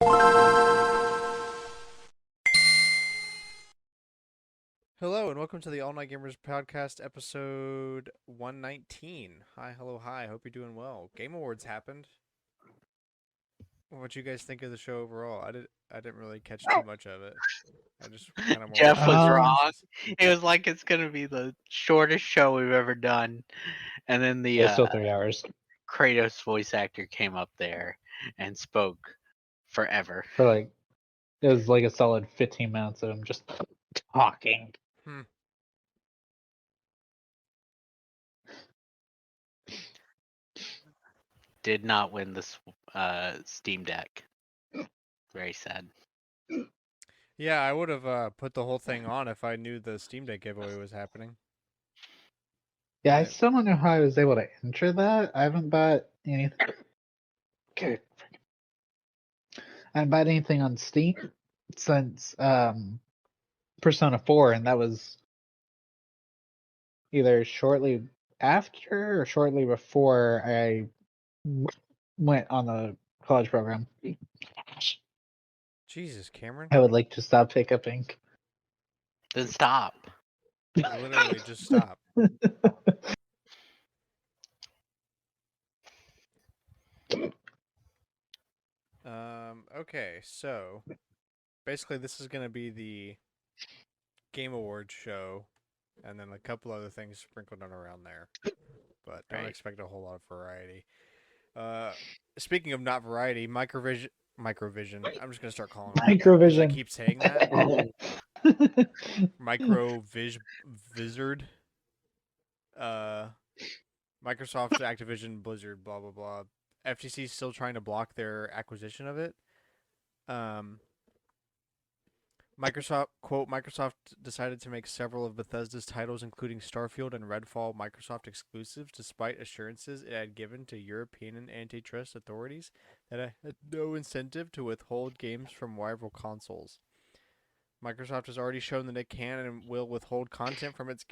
Hello and welcome to the All Night Gamers podcast, episode 119. Hi, hello, hi. Hope you're doing well. Game Awards happened. What you guys think of the show overall? I didn't really catch too much of it. I just kind of more Jeff watched was the wrong. reactions. It was like it's gonna be the shortest show we've ever done, and then the It's still 3 hours Kratos voice actor came up there and spoke forever. for it was like a solid 15 minutes of him just talking. Did not win this Steam Deck. Very sad. Yeah, I would have put the whole thing on if I knew the Steam Deck giveaway was happening. Yeah, I still don't know how I was able to enter that. I haven't bought anything. Okay. I haven't bought anything on Steam since Persona 4, and that was either shortly after or shortly before I went on the college program. Jesus, Cameron. I would like to stop hiccuping. Then stop. Literally, just stop. Okay, so basically this is going to be the Game Awards show and then a couple other things sprinkled on around there. But don't expect a whole lot of variety. Speaking of not variety, MicroVision. I'm just gonna start calling it MicroVision. I keep saying that. Wizard. Microsoft, Activision, Blizzard, blah blah blah. FTC is still trying to block their acquisition of it. Microsoft decided to make several of Bethesda's titles, including Starfield and Redfall, Microsoft exclusives, despite assurances it had given to European antitrust authorities that it had no incentive to withhold games from rival consoles. Microsoft has already shown that it can and will withhold content from its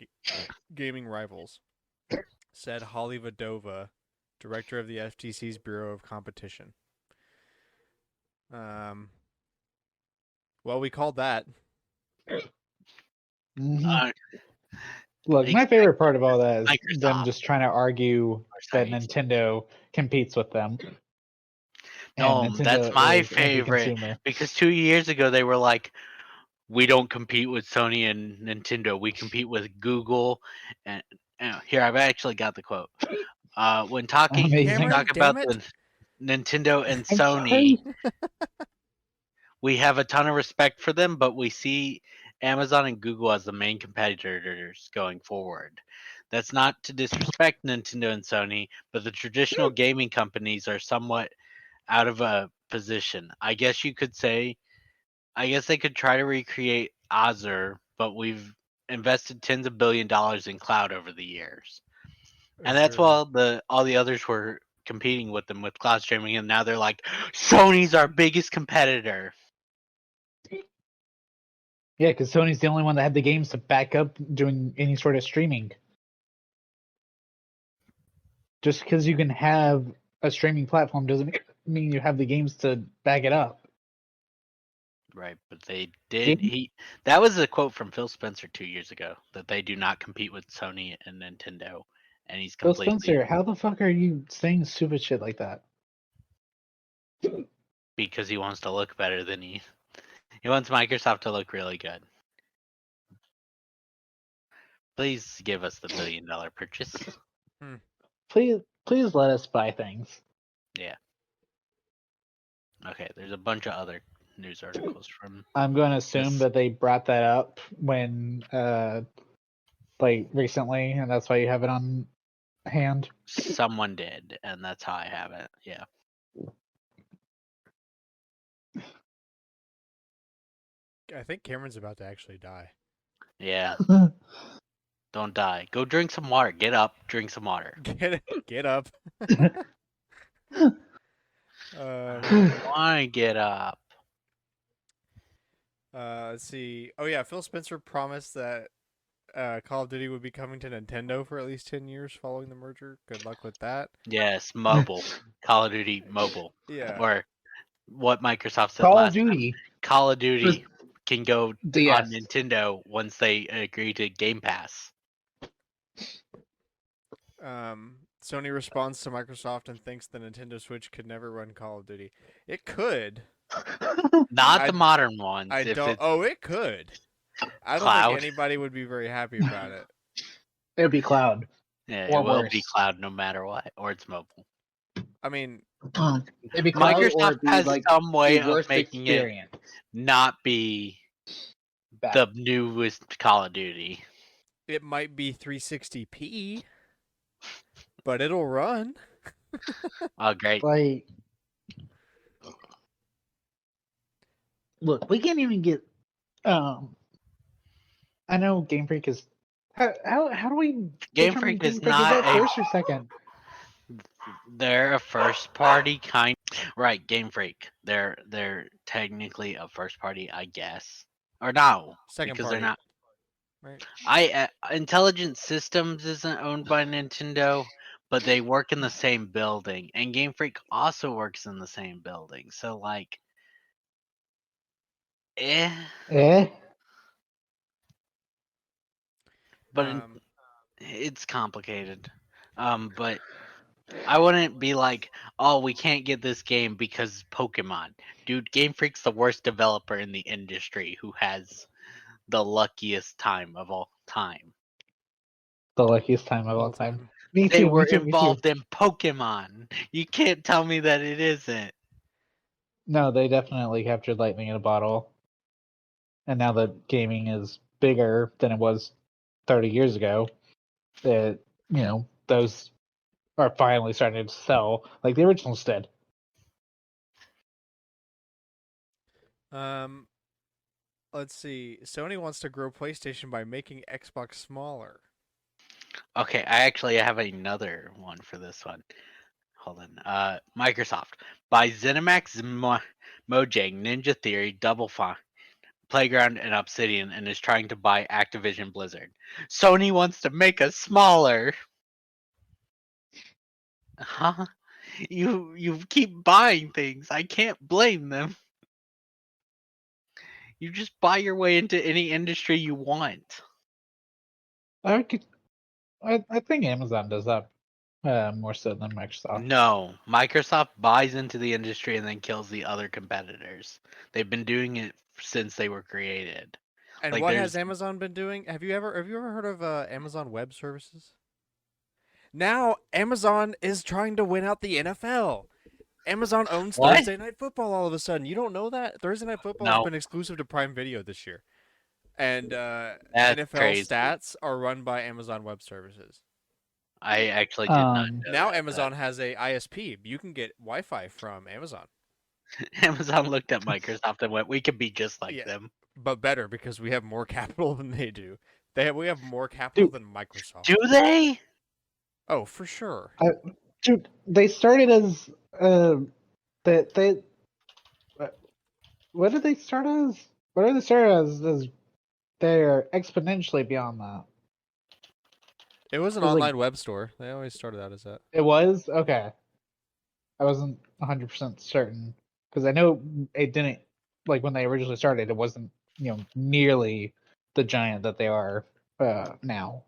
gaming rivals, said Holly Vadova, director of the FTC's Bureau of Competition. Well, we called that. Look, my favorite part of all that is them just trying to argue that Nintendo competes with them. No, that's my favorite. Because 2 years ago they were like, we don't compete with Sony and Nintendo. We compete with Google. And here, I've actually got the quote. When talking about the Nintendo and Sony, we have a ton of respect for them, but we see Amazon and Google as the main competitors going forward. That's not to disrespect Nintendo and Sony, but the traditional gaming companies are somewhat out of a position. I guess you could say, I guess they could try to recreate Azure, but we've invested tens of $billions in cloud over the years. And that's while all the others were competing with them with cloud streaming, and now they're like, Sony's our biggest competitor. Yeah, because Sony's the only one that had the games to back up doing any sort of streaming. Just because you can have a streaming platform doesn't mean you have the games to back it up. Right, but they did. That was a quote from Phil Spencer 2 years ago, that they do not compete with Sony and Nintendo, and he's completely. Phil Spencer, how the fuck are you saying stupid shit like that? Because he wants to look better than he wants Microsoft to look really good. Please give us the $1 billion purchase. Please let us buy things. Yeah. Okay, there's a bunch of other news articles from. I'm going to assume that they brought that up when, recently, and that's why you have it on hand. Someone did, and that's how I have it. Yeah. I think Cameron's about to actually die. Yeah. Don't die. Go drink some water. Get up. Drink some water. Get up. Why get up? Let's see. Oh yeah, Phil Spencer promised that Call of Duty would be coming to Nintendo for at least 10 years following the merger. Good luck with that. Yes, mobile. Call of Duty mobile. Yeah. Or what Microsoft said Call of last time. Duty. Call of Duty can go on DS. Nintendo once they agree to Game Pass. Sony responds to Microsoft and thinks the Nintendo Switch could never run Call of Duty. It could. Not the modern ones. I if don't. it's Oh, it could. I don't Cloud. think anybody would be very happy about it. It would be Cloud. Yeah, Or it will worse. be Cloud no matter what, or it's mobile. I mean, It'd be Cloud, or Microsoft it'd be has like some way the of worst making experience. it not be Bad. the newest Call of Duty. it might be 360p, but it'll run. Oh, great. Like, look, we can't even get. I know Game Freak is. How do we? Game determine Freak is Is not that a. first or second? They're a first party kind. Right, Game Freak. They're technically a first party, I guess. Or no, Second because party. they're not. Right. Intelligent Systems isn't owned by Nintendo, but they work in the same building, and Game Freak also works in the same building. So like, Eh. But it's complicated. But I wouldn't be like, oh, we can't get this game because Pokemon. Dude, Game Freak's the worst developer in the industry who has the luckiest time of all time. The luckiest time of all time. Me They too. were Me too. involved in Pokemon. You can't tell me that it isn't. No, they definitely captured lightning in a bottle. And now that gaming is bigger than it was 30 years ago, those are finally starting to sell like the originals did. Let's see. Sony wants to grow PlayStation by making Xbox smaller. Okay, I actually have another one for this one. Hold on. Microsoft buys ZeniMax, Mojang, Ninja Theory, Double Fine, Playground, and Obsidian, and is trying to buy Activision Blizzard. Sony wants to make us smaller. Huh? You keep buying things. I can't blame them. You just buy your way into any industry you want. I think Amazon does that more so than Microsoft. No, Microsoft buys into the industry and then kills the other competitors. They've been doing it since they were created. And Like, what has Amazon been doing? Have you ever heard of Amazon Web Services? Now Amazon is trying to win out the NFL. Amazon owns What? Thursday Night Football all of a sudden. You don't know that? Thursday Night Football has been exclusive to Prime Video this year. And NFL crazy. stats are run by Amazon Web Services. I actually did not know Now that, Amazon has a ISP. You can get Wi-Fi from Amazon. Amazon looked at Microsoft and went, "We could be just like them." But better because we have more capital than they do. We have more capital than Microsoft. Do they? Oh, for sure. Dude, they started as what did they start as? What did they start as? They're exponentially beyond that. It was an online web store. They always started out as that. It was? Okay. I wasn't 100% certain because I know it didn't, like when they originally started, it wasn't, nearly the giant that they are now.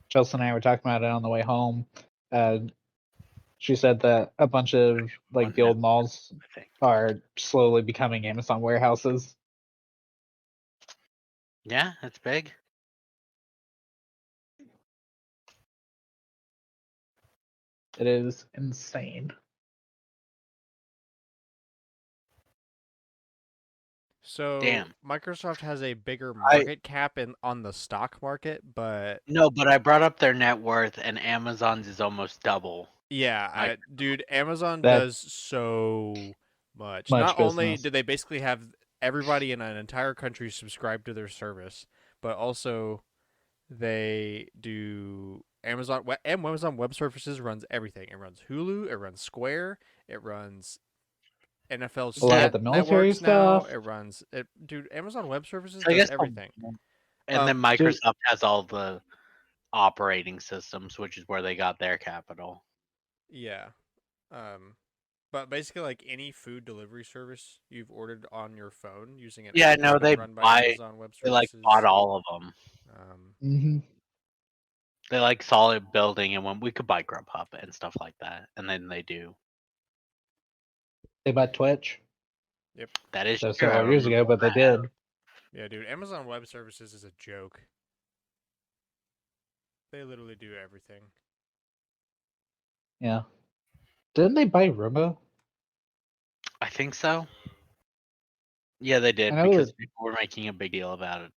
Chelsea and I were talking about it on the way home. She said that a bunch of the old malls are slowly becoming Amazon warehouses. Yeah, that's big. It is insane. So Damn. Microsoft has a bigger market cap on the stock market, but no, but I brought up their net worth, and Amazon's is almost double. Yeah, dude, Amazon does so much. Not only do they basically have everybody in an entire country subscribe to their service, but also they do Amazon Web Services runs everything. It runs Hulu, it runs Square, it runs NFL Stat the military stuff. Now. It runs it, dude. Amazon Web Services does everything. And then Microsoft has all the operating systems, which is where they got their capital. Yeah. But basically, like any food delivery service you've ordered on your phone using an Yeah, app that's no, been run by Amazon Web they like bought Services. all of them. Mm-hmm. They like solid building, and when we could buy Grubhub and stuff like that, and then they do. They bought Twitch. Yep. That is That was true. I several years remember ago, but they that. did. Yeah, dude. Amazon Web Services is a joke. They literally do everything. Yeah. Didn't they buy Roomba? I think so. Yeah, they I did know because that. people were making a big deal about it.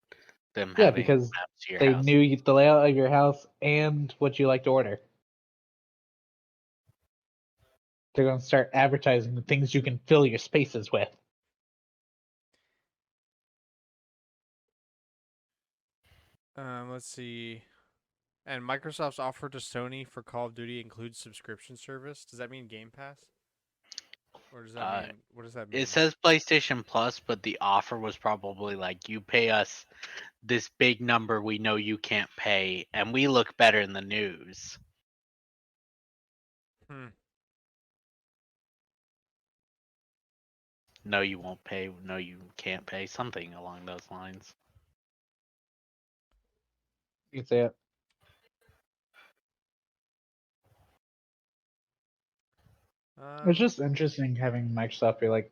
Them Yeah, having because maps to your they house. knew the layout of your house and what you like to order. They're going to start advertising the things you can fill your spaces with. Let's see. And Microsoft's offer to Sony for Call of Duty includes subscription service. Does that mean Game Pass? Or does that mean what does that mean? It says PlayStation Plus, but the offer was probably like, you pay us this big number we know you can't pay, and we look better in the news. No, you won't pay. No, you can't pay. Something along those lines. You can say it. It's just interesting having Microsoft be like,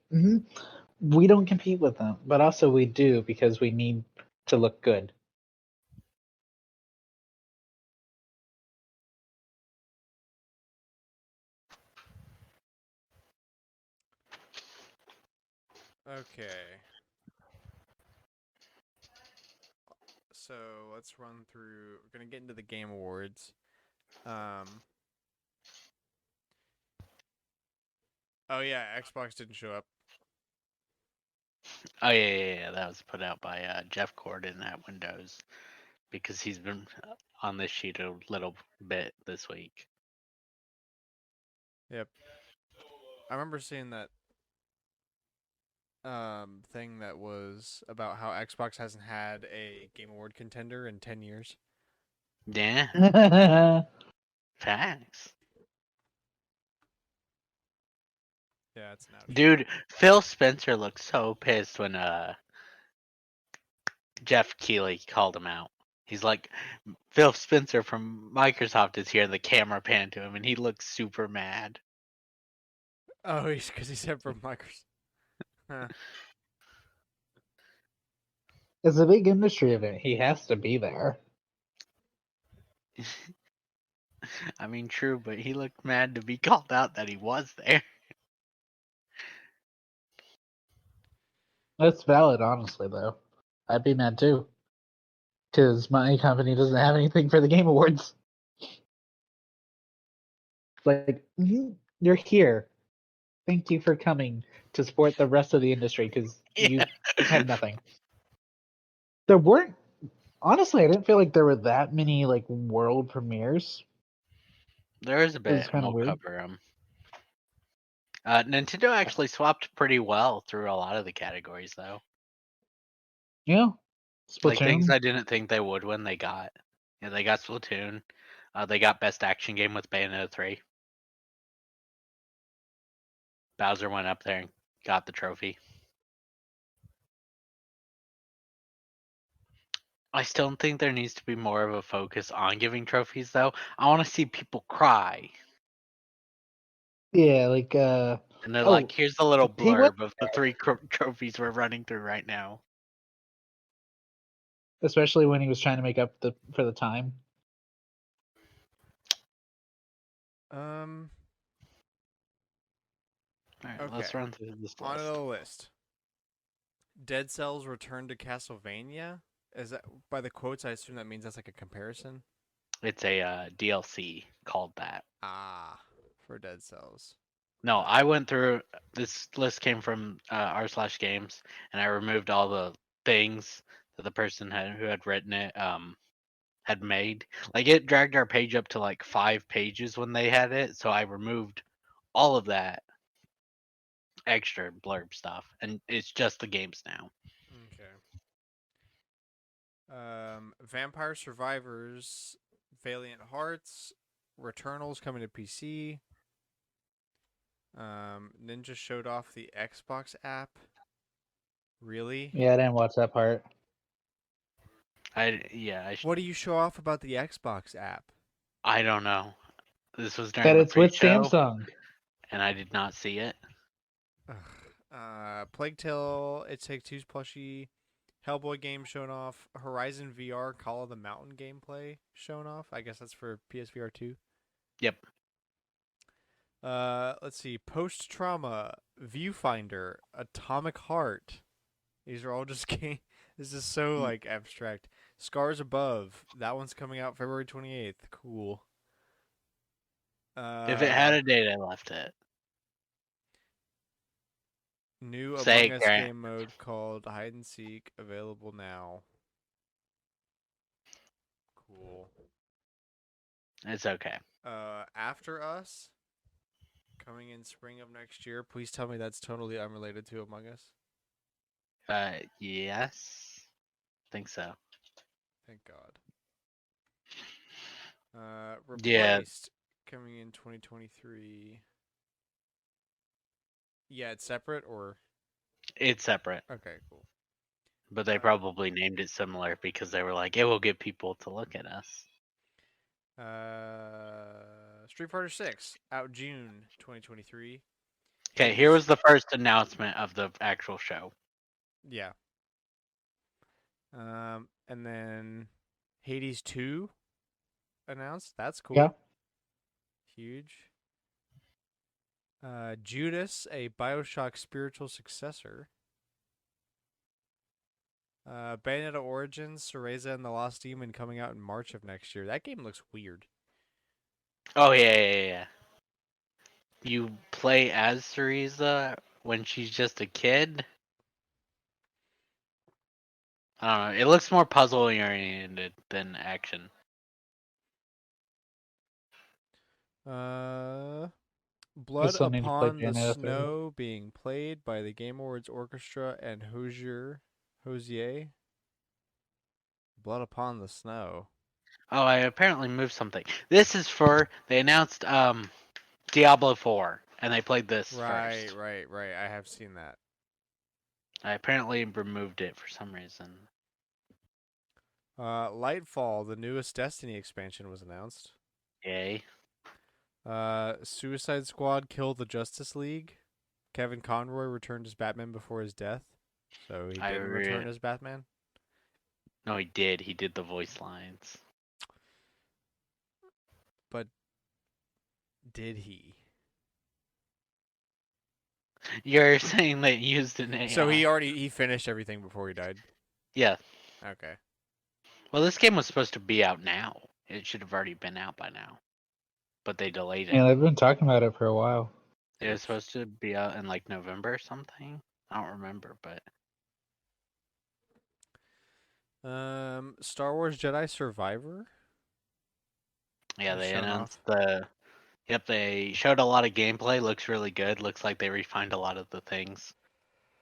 we don't compete with them, but also we do because we need to look good. Okay. So let's run through. We're gonna get into the Game Awards. Oh yeah, Xbox didn't show up. Oh yeah. That was put out by Jeff Gordon at Windows because he's been on this sheet a little bit this week. Yep. I remember seeing that thing that was about how Xbox hasn't had a Game Award contender in 10 years. Yeah. Facts. Yeah, it's an ouch. Dude, Phil Spencer looked so pissed when Jeff Keighley called him out. He's like, Phil Spencer from Microsoft is here, and the camera panned to him, and he looks super mad. Oh, he's because he said from Microsoft. Huh. It's a big industry event. He has to be there. I mean, true, but he looked mad to be called out that he was there. That's valid, honestly, though. I'd be mad too. Because my company doesn't have anything for the Game Awards. Like, you're here. Thank you for coming to support the rest of the industry because you had nothing. There weren't. Honestly, I didn't feel like there were that many like world premieres. There is a It bit, was and kind of we'll weird. cover them. Nintendo actually swapped pretty well through a lot of the categories, though. Yeah, Like things Splatoon. I didn't think they would when they got. Yeah, they got Splatoon. They got Best Action Game with Bayonetta 3. Bowser went up there and got the trophy. I still think there needs to be more of a focus on giving trophies, though. I want to see people cry. Yeah, like And they're like, here's the little he went blurb of the three trophies we're running through right now. especially when he was trying to make up for the time. Alright, Okay. let's run through this On list. the list. Dead Cells Return to Castlevania. Is that by the quotes? I assume that means that's like a comparison. It's a DLC called that. Ah, for Dead Cells. No, I went through. This list came from r/games, and I removed all the things that the person who had written it had made. Like it dragged our page up to like 5 pages when they had it, so I removed all of that extra blurb stuff, and it's just the games now. Okay. Vampire Survivors, Valiant Hearts, Returnal's coming to PC. Ninja showed off the Xbox app. Really? Yeah, I didn't watch that part. What do you show off about the Xbox app? I don't know. This was during That the it's with pre-show, Samsung. and I did not see it. Plague Tale, It Take Two's plushie, Hellboy game shown off, Horizon VR, Call of the Mountain gameplay shown off. I guess that's for PSVR 2. Yep. Let's see. Post Trauma, Viewfinder, Atomic Heart. These are all just game. This is so like abstract. Scars Above. That one's coming out February 28th. Cool. If it had a date, I left it. New Say Among it, Us Grant. game mode called Hide and Seek available now. Cool. It's okay. After Us coming in spring of next year. Please tell me that's totally unrelated to Among Us. Yes. Think so. Thank God. Yeah. Replaced coming in 2023. Yeah, it's separate or It's separate, okay, cool. but they probably named it similar because they were like, it will get people to look at us. Street Fighter 6 out June 2023. Okay, here was the first announcement of the actual show. Yeah. And then Hades 2 announced. That's cool. Yeah. Huge. Judas, a BioShock spiritual successor. Bayonetta Origins, Cereza and the Lost Demon coming out in March of next year. That game looks weird. Oh yeah. You play as Cereza when she's just a kid. I don't know. It looks more puzzle oriented than action. Blood still need to play Upon the Bayonetta 3. Snow being played by the Game Awards Orchestra and Hosier. Blood Upon the Snow. Oh, I apparently moved something. This is for they announced Diablo 4 and they played this first. Right. I have seen that. I apparently removed it for some reason. Lightfall, the newest Destiny expansion, was announced. Yay. Suicide Squad Kill the Justice League. Kevin Conroy returned as Batman before his death. So he didn't return as Batman? No, he did. He did the voice lines. But did he? You're saying that he used an AI. So he finished everything before he died? Yeah. Okay. Well, this game was supposed to be out now. It should have already been out by now. But they delayed it. Yeah, they've been talking about it for a while. It was supposed to be out in like November or something. I don't remember, but Star Wars Jedi Survivor? yeah, they announced they showed a lot of gameplay. Looks really good. Looks like they refined a lot of the things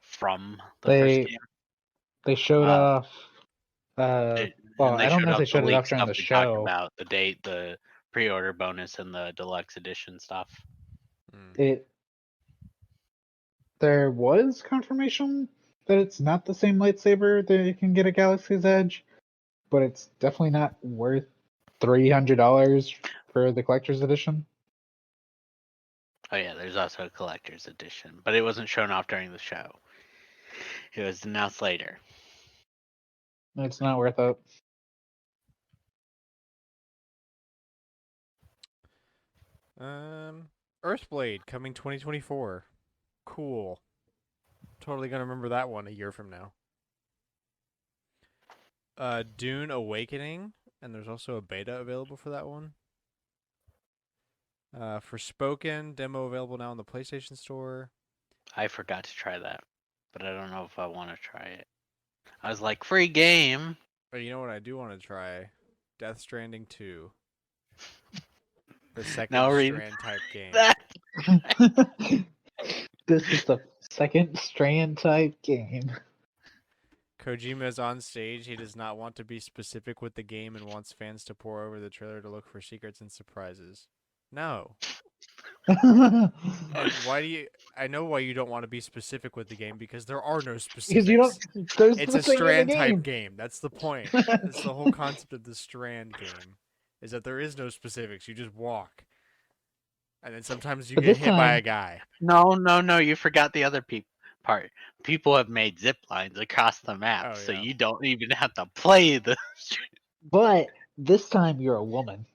from the first game. They showed off I don't know if they showed it off during the show. About the date, the pre-order bonus, and the deluxe edition stuff. There was confirmation that it's not the same lightsaber that you can get at Galaxy's Edge, but it's definitely not worth $300 for the collector's edition. Oh yeah, there's also a collector's edition, but it wasn't shown off during the show. It was announced later. It's not worth it. Earthblade coming 2024. Cool. Totally gonna remember that one a year from now. Dune Awakening, and there's also a beta available for that one. Forspoken, demo available now on the PlayStation Store. I forgot to try that, but I don't know if I want to try it. I was like, free game. But you know what I do want to try? Death Stranding 2. The second Strand type game. This is the second Strand type game. Kojima is on stage. He does not want to be specific with the game and wants fans to pore over the trailer to look for secrets and surprises. No. And why do you? I know why you don't want to be specific with the game because there are no Because you don't. specifics. There's It's a nothing in the strand type game. game. That's the point. That's the whole concept of the strand game, is that there is no specifics. You just walk, and then sometimes you But get this hit by time, a guy. No, you forgot the other part. People have made zip lines across the map, Oh so yeah. you don't even have to play the. but this time you're a woman.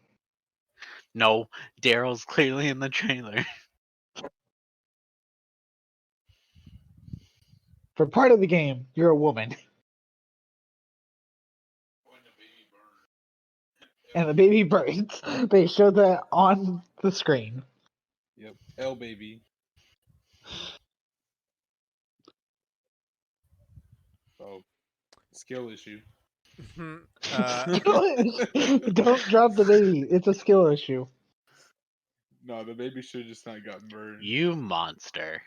No, Daryl's clearly in the trailer. For part of the game, you're a woman. And the baby burns. They show that on the screen. Yep, L baby. Oh, skill issue. Don't drop the baby. It's a skill issue. No, the baby should just not got burned. You monster.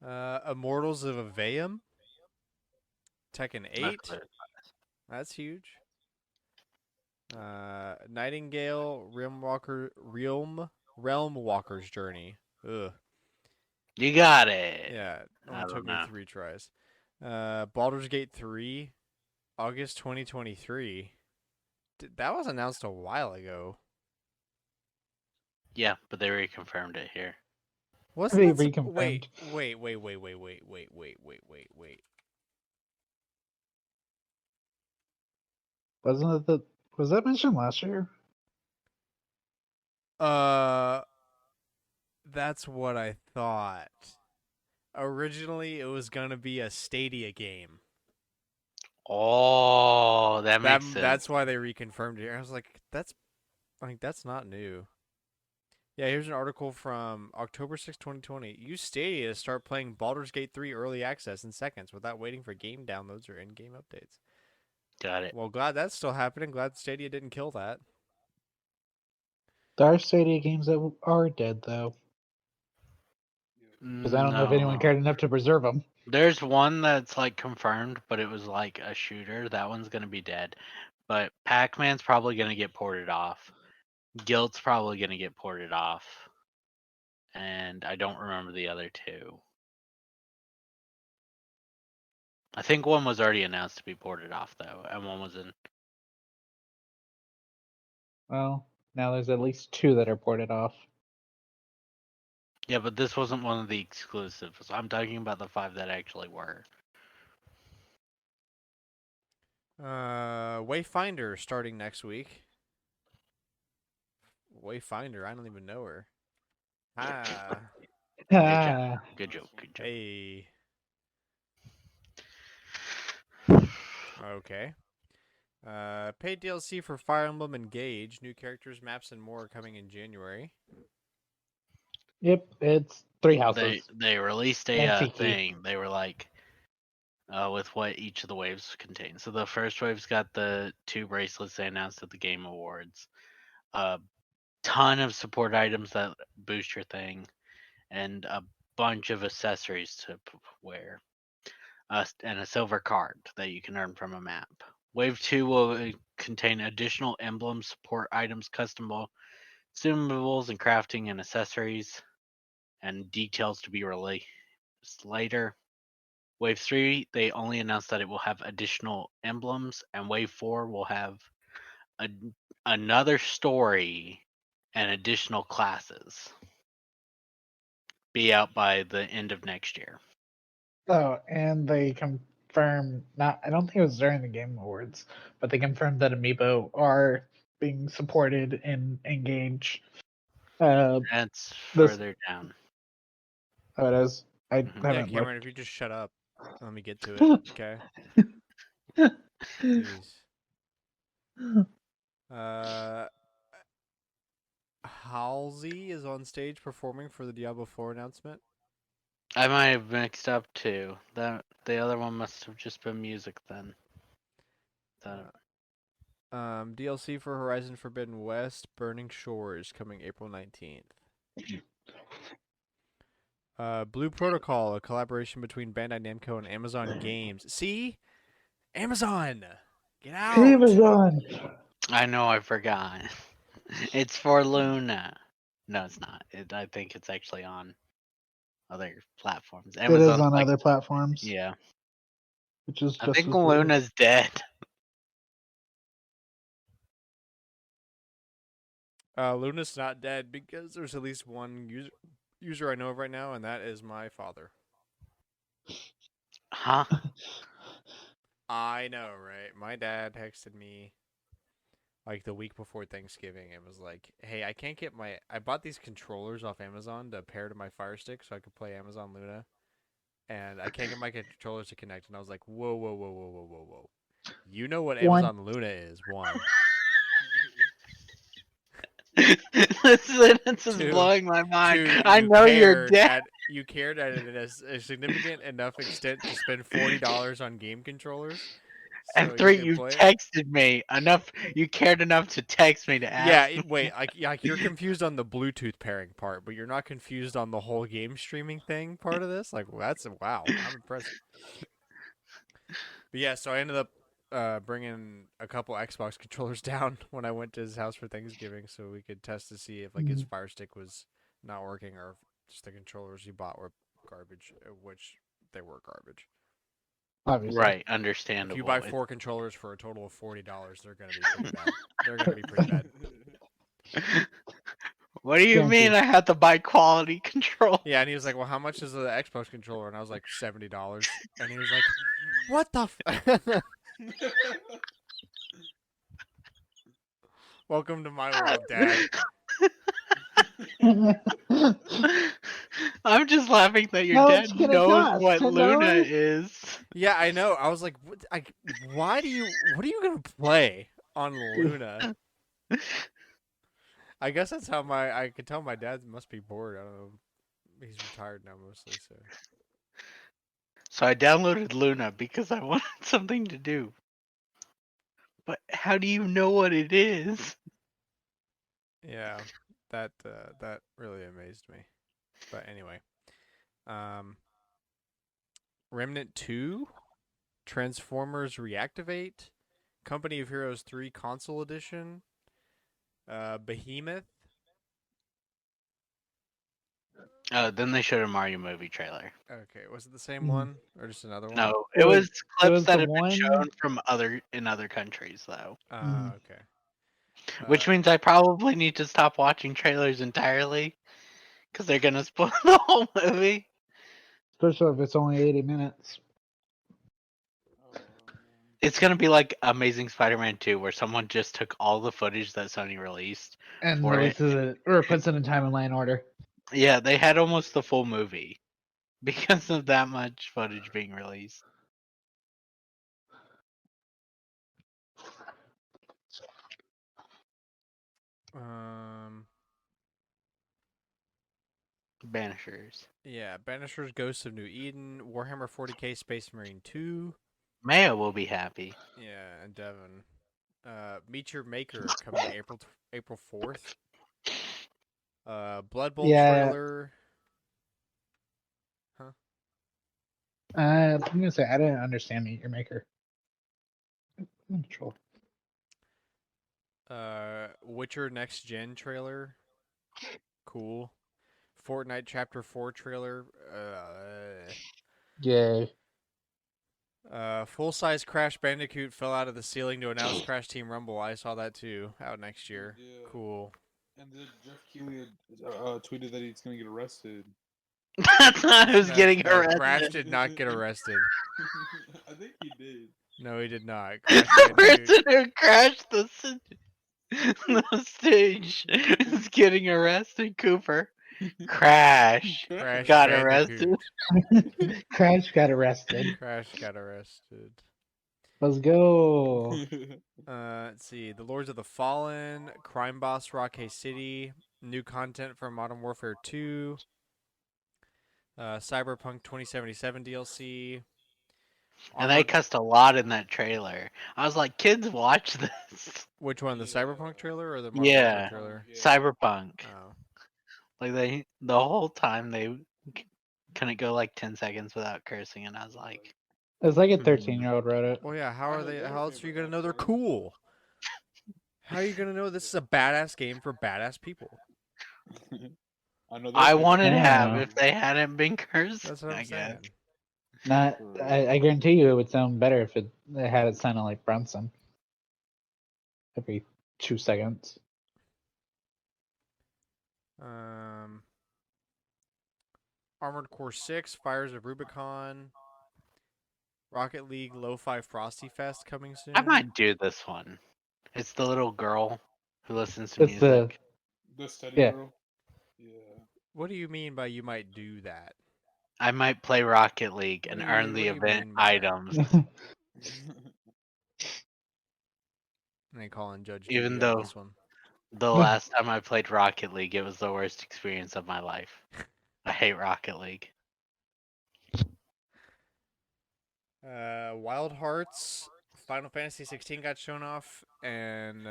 Immortals of Aveum. Tekken 8. That's That's huge. Nightingale, Realm Walker's Journey. Ugh. You got it. Yeah, I only took don't me know. 3 tries. Baldur's Gate 3, August 2023. That was announced a while ago. Yeah, but they reconfirmed it here. Wasn't They that reconfirmed. Wait. Wasn't it the? Was that mentioned last year? That's what I thought. Originally, it was gonna be a Stadia game. Oh, that makes sense. That's why they reconfirmed it. I was like, that's not new. Yeah, here's an article from October 6, 2020. Use Stadia to start playing Baldur's Gate 3 early access in seconds without waiting for game downloads or in-game updates. Got it. Well, glad that's still happening. Glad Stadia didn't kill that. There are Stadia games that are dead, though. Because I don't know if anyone cared enough to preserve them. There's one that's like confirmed, but it was like a shooter. That one's gonna be dead. But Pac-Man's probably gonna get ported off. Guilt's probably gonna get ported off. And I don't remember the other two. I think one was already announced to be ported off though, and one was in. Well, now there's at least 2 that are ported off. Yeah, but this wasn't one of the exclusives. I'm talking about the 5 that actually were. Wayfinder starting next week. Wayfinder, I don't even know her. Ah. Good joke. Hey. Okay. Paid DLC for Fire Emblem Engage. New characters, maps, and more are coming in January. Yep, it's 3 houses. They released a thing. They were like, with what each of the waves contain. So the first wave's got the 2 bracelets they announced at the Game Awards. A ton of support items that boost your thing, and a bunch of accessories to wear. And a silver card that you can earn from a map. Wave 2 will contain additional emblems, support items, customable consumables, and crafting and accessories, and details to be released later. Wave 3, they only announced that it will have additional emblems, and Wave 4 will have another story and additional classes. Be out by the end of next year. Oh, and they confirmed, I don't think it was during the Game Awards, but they confirmed that Amiibo are being supported in Engage. That's further down. Oh, it is? I Mhm. Yeah, haven't Cameron, looked. if you just shut up, let me get to it. Okay. Jeez. Halsey is on stage performing for the Diablo 4 announcement. I might have mixed up too. The other one must have just been music then. DLC for Horizon Forbidden West, Burning Shores, coming April 19th. Blue Protocol, a collaboration between Bandai Namco and Amazon Games. See? Amazon! Get out! Amazon! I know, I forgot. It's for Luna. No, it's not. I think it's actually on other platforms. It is Amazon's on like, other platforms, yeah. which is I just think as weird. Luna's dead. Luna's not dead because there's at least one user I know of right now, and that is my father. Huh? I know, right? My dad texted me like the week before Thanksgiving and was like, "Hey, I bought these controllers off Amazon to pair to my Fire Stick so I could play Amazon Luna, and I can't get my controllers to connect." And I was like, "Whoa, whoa, whoa, whoa, whoa, whoa, whoa! You know what One. Amazon Luna is? One, This sentence is two, blowing my mind. two. I know you're dead. You cared at a significant enough extent to spend $40 on game controllers, so And you 3, could you play it." texted me enough. You cared enough to text me to Yeah, ask. wait, like you're confused on the Bluetooth pairing part, but you're not confused on the whole game streaming thing part of this. Like, wow, I'm impressed. But yeah, so I ended up bringing a couple Xbox controllers down when I went to his house for Thanksgiving, so we could test to see if like his Fire Stick was not working or if just the controllers he bought were garbage, which they were garbage. Obviously. Right, If understandable. you buy 4 controllers for a total of $40, they're gonna be pretty bad. They're gonna be pretty bad. What do you mean I have to buy quality control? Yeah, and he was like, "Well, how much is the Xbox controller?" And I was like, $70. And he was like, "What the?" Welcome to my world, Dad. I'm just laughing that your How dad much can it knows cost? what Luna $10? is. Yeah, I know. I was like, what, what are you gonna play on Luna? I guess that's how I could tell my dad must be bored. I don't know. He's retired now mostly, so. So I downloaded Luna because I wanted something to do. But how do you know what it is? Yeah, that really amazed me. But anyway, Remnant 2, Transformers Reactivate, Company of Heroes 3 Console Edition, Behemoth. Then they showed a Mario movie trailer. Okay, was it the same one or just another one? No, it was clips that the had been one- shown from other countries though. Okay. Which means I probably need to stop watching trailers entirely because they're gonna spoil the whole movie. Especially if it's only 80 minutes. It's gonna be like Amazing Spider-Man 2, where someone just took all the footage that Sony released And for it. releases it, or puts it in timeline order. Yeah, they had almost the full movie because of that much footage being released. Banishers. Yeah, Banishers, Ghosts of New Eden, Warhammer 40k, Space Marine 2. Maya will be happy. Yeah, and Devin. Meet Your Maker coming April 4th. Blood Bowl trailer. Huh? I'm gonna say I didn't understand Meet Your Maker. Control. Witcher Next Gen trailer. Cool. Fortnite Chapter 4 trailer. Yay. Full-size Crash Bandicoot fell out of the ceiling to announce Crash Team Rumble. I saw that too. Out next year. Yeah. Cool. And then Jeff Keighley tweeted that he's gonna get arrested. That's not who's getting arrested. Crash did not get arrested. I think he did. No, he did not. The person who crashed the stage is getting arrested, Cooper. Crash got arrested. Crash got arrested. Crash got arrested. Let's go. Let's see. The Lords of the Fallen, Crime Boss Rockay City, new content for Modern Warfare 2, Cyberpunk 2077 DLC. And they cussed a lot in that trailer. I was like, kids, watch this. Which one, the Cyberpunk trailer or the Modern Warfare trailer? Cyberpunk. Oh. Like the whole time they couldn't go like 10 seconds without cursing, and I was like, it's like a 13-year-old wrote it. Well, yeah. How else are you gonna know they're cool? How are you gonna know this is a badass game for badass people? I wanted to have Yeah. if they hadn't been cursed. That's what I'm I guess. saying. Not. I guarantee you, it would sound better if it had it sounding like Brunson every 2 seconds. Armored Core 6, Fires of Rubicon, Rocket League Lo-Fi Frosty Fest coming soon. I might do this one. It's the little girl who listens to It's music. The study Yeah. girl. Yeah. What do you mean by you might do that? I might play Rocket League What and do earn you- the what do you event mean by that? items. And they call in Judge Even Judy on though this one. the last time I played Rocket League, it was the worst experience of my life. I hate Rocket League. Wild Hearts, Final Fantasy 16 got shown off, and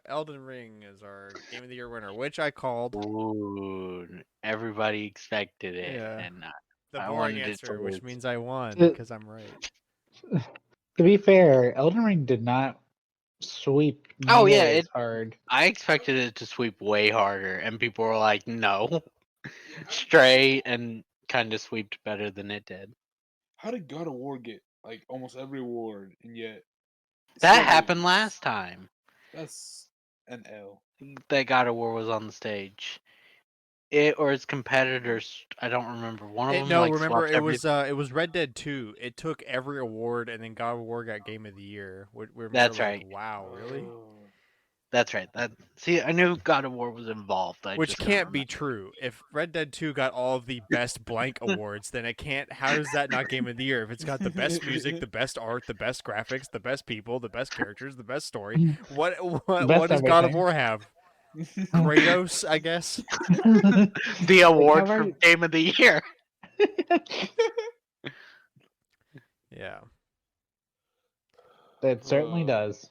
Elden Ring is our Game of the Year winner, which I called. Ooh, everybody expected it, Yeah. and The I boring wanted it to answer, which lose. means I won It- because I'm right. To be fair, Elden Ring did not sweep Oh, yeah, near as it- hard. I expected it to sweep way harder, and people were like, "No, Stray," and kind of sweeped better than it did. How did God of War get like almost every award and yet That still happened lose? last time. That's an L. That God of War was on the stage. It or its competitors, I don't remember. One of them No, like remember swapped everything. it was Red Dead 2. It took every award, and then God of War got Game of the Year. We're That's like, right. wow, really? Oh. That's right. See, I knew God of War was involved. I Which just can't don't be remember. true. If Red Dead 2 got all of the best blank awards, then it can't. How is that not Game of the Year? If it's got the best music, the best art, the best graphics, the best people, the best characters, the best story, what Best does God of everything. War have? Kratos, I guess. The award how for are you- Game of the Year. Yeah. It certainly does.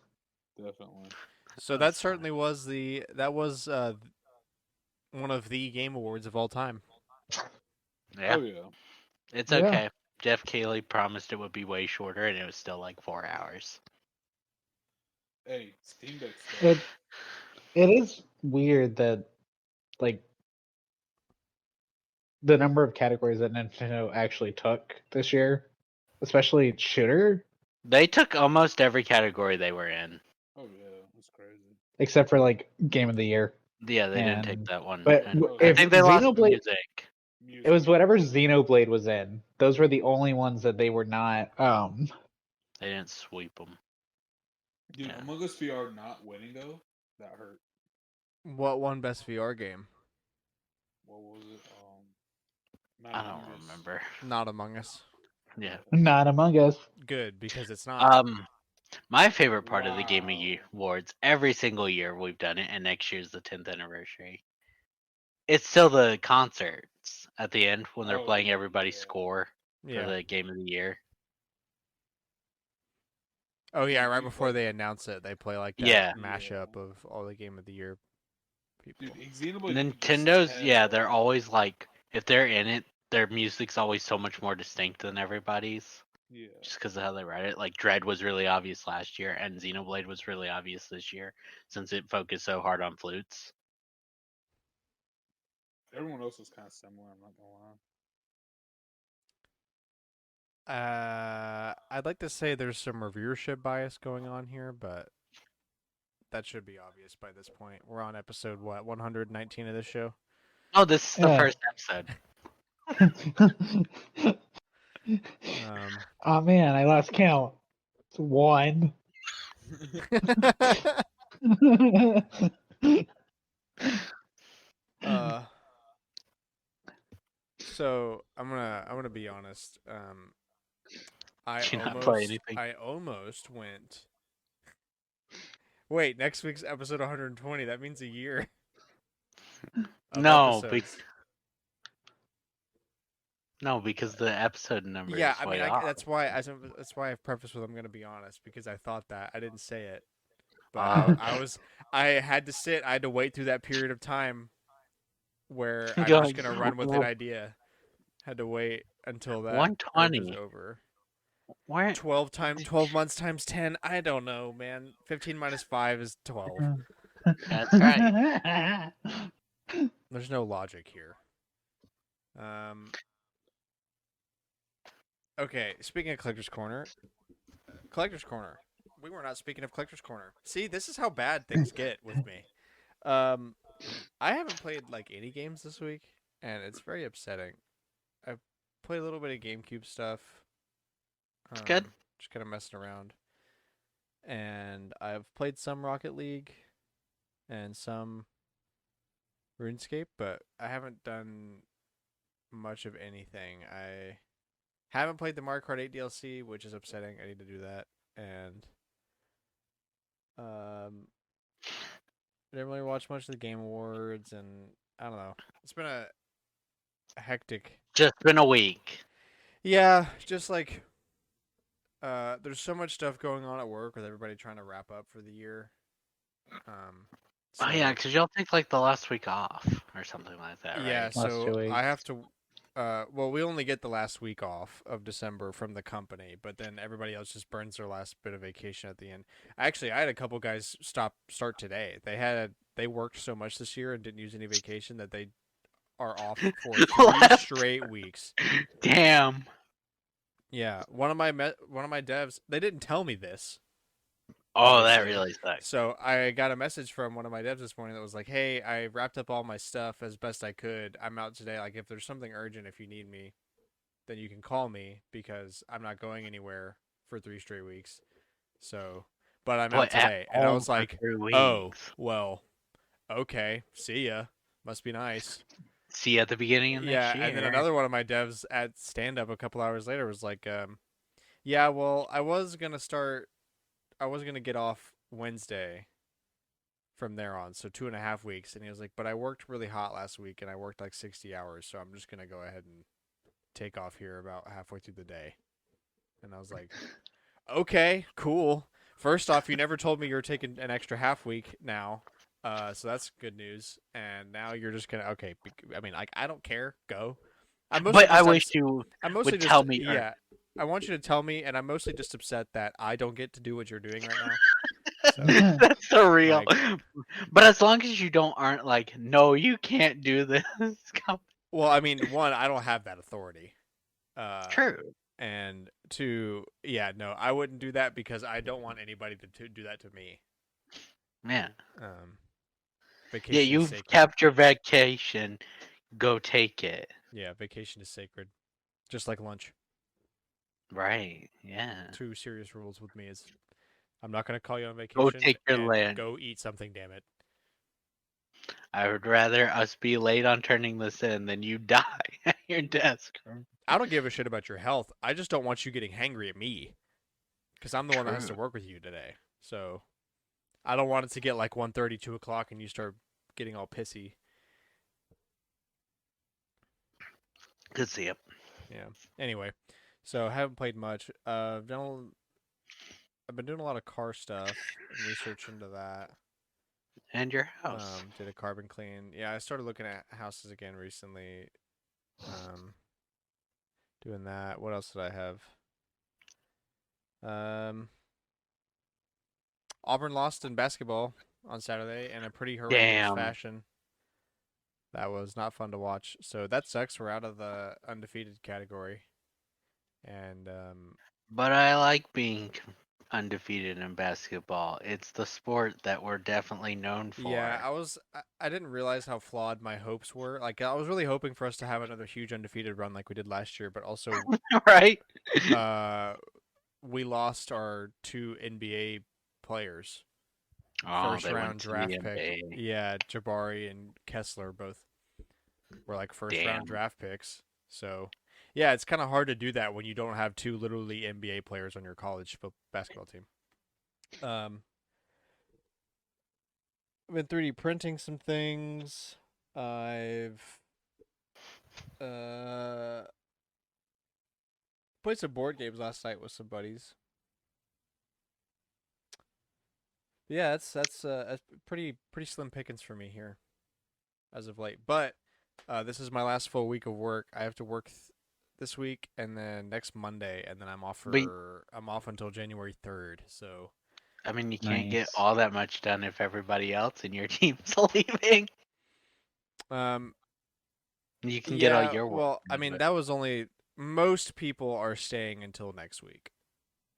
Definitely. So that certainly was one of the game awards of all time. Yeah, Oh yeah. it's Yeah. okay. Jeff Keighley promised it would be way shorter, and it was still like 4 hours. Hey, Steam Deck stuff. It is weird that like the number of categories that Nintendo actually took this year, especially shooter, They took almost every category they were in. Oh yeah, that's crazy. except for like Game of the Year. Yeah, they didn't take And- that one. But And Oh, I if think they lost Xenoblade, music. it was whatever Xenoblade was in. Those were the only ones that they were not. They didn't sweep them. Dude, Yeah. Among Us VR not winning though, that hurt. What won best VR game? What was it? Not I Among don't Us. remember. Not Among Us. Yeah. Not Among Us. Good, because it's not. My favorite part of the Game of Wow. Year awards, every single year we've done it, and next year's the 10th anniversary. It's still the concerts at the end when they're Oh, playing everybody's yeah. score for Yeah. the Game of the Year. Oh yeah, right Dude, before like- they announce it, they play like that Yeah. mashup of all the Game of the Year people. Dude, Xenoblade you could just Nintendo's, yeah, tell. they're always like, if they're in it, their music's always so much more distinct than everybody's. Yeah. Just because of how they write it. Like Dread was really obvious last year, and Xenoblade was really obvious this year, since it focused so hard on flutes. Everyone else was kind of similar. I'm not gonna lie. I'd like to say there's some reviewership bias going on here, but that should be obvious by this point. We're on episode 119 of this show. Oh, this is the Yeah. first episode. Oh man, I lost count. It's 1. So I'm gonna be honest. Did you not play anything? I almost went. Wait, next week's episode 120. That means a year. of No, episodes. because the episode number Yeah, is I way mean, off. that's why I've prefaced with I'm gonna be honest because I thought that I didn't say it, but I had to sit. I had to wait through that period of time where I'm just gonna run with an idea. Had to wait until that urge was 120. over. Where? 12 months times 10. I don't know, man. 15 minus 5 is 12. That's right. There's no logic here. Okay, speaking of Collector's Corner. We were not speaking of Collector's Corner. See, this is how bad things get with me. I haven't played like any games this week, and it's very upsetting. I've played a little bit of GameCube stuff. It's good. Just kind of messing around. And I've played some Rocket League and some RuneScape, but I haven't done much of anything. I haven't played the Mario Kart 8 DLC, which is upsetting. I need to do that. And I didn't really watch much of the Game Awards, and I don't know. It's been a hectic. Just been a week. Yeah, just like there's so much stuff going on at work with everybody trying to wrap up for the year. Oh yeah, because you'll take like the last week off or something like that, right? Yeah, Last so 2 weeks. I have to. Well, we only get the last week off of December from the company, but then everybody else just burns their last bit of vacation at the end. Actually, I had a couple guys start today. They worked so much this year and didn't use any vacation that they are off for 3 straight weeks. Damn. Yeah, one of my devs, they didn't tell me this. Oh, obviously. that really sucks. So I got a message from one of my devs this morning that was like, "Hey, I wrapped up all my stuff as best I could. I'm out today. Like, if there's something urgent, if you need me, then you can call me because I'm not going anywhere for 3 straight weeks. So, but I'm out today." And I was like, "Oh, well, okay. See ya. Must be nice." See you at the beginning of next year. And then another one of my devs at stand up a couple hours later was like, "Yeah, well, I was gonna get off Wednesday from there on, so 2.5 weeks." And he was like, "But I worked really hot last week, and I worked like 60 hours, so I'm just gonna go ahead and take off here about halfway through the day." And I was like, "Okay, cool. First off, you never told me you were taking an extra half week now, so that's good news. And now you're just gonna okay. I mean, like, I don't care. Go. But I wish you would tell me. Yeah, I want you to tell me, and I'm mostly just upset that I don't get to do what you're doing right now." So, that's so real. But as long as you aren't like, no, you can't do this. Well, I mean, one, I don't have that authority. True. And two, yeah, no, I wouldn't do that because I don't want anybody to do that to me. Yeah. Vacation. Yeah, you've kept your vacation. Go take it. Yeah, vacation is sacred, just like lunch. Right. Yeah. 2 serious rules with me is I'm not going to call you on vacation. Go take your lunch. Go eat something, damn it. I would rather us be late on turning this in than you die at your desk. I don't give a shit about your health. I just don't want you getting hangry at me because I'm the one that has to work with you today. So I don't want it to get like 1:30, 2 o'clock, and you start getting all pissy. Good see you. Yeah. Anyway, so I haven't played much. I've been doing a lot of car stuff and research into that. And your house. Did a carbon clean. Yeah, I started looking at houses again recently. Doing that. What else did I have? Auburn lost in basketball on Saturday in a pretty horrendous fashion. That was not fun to watch. So that sucks. We're out of the undefeated category. And but I like being undefeated in basketball. It's the sport that we're definitely known for. Yeah, I didn't realize how flawed my hopes were. Like, I was really hoping for us to have another huge undefeated run like we did last year, but also right. We lost our 2 NBA players. Oh, First round draft pick. Yeah, Jabari and Kessler both were like first round draft picks. So, yeah, it's kind of hard to do that when you don't have 2 literally NBA players on your college basketball team. I've been 3D printing some things. I've played some board games last night with some buddies. Yeah, that's pretty slim pickings for me here, as of late. But this is my last full week of work. I have to work. this week, and then next Monday, and then I'm off But- I'm off until January 3rd. So I mean, you can't get Nice. all that much done if everybody else in your team's leaving. You can get all yeah, your work. well, I done, mean but- that was only most people are staying until next week.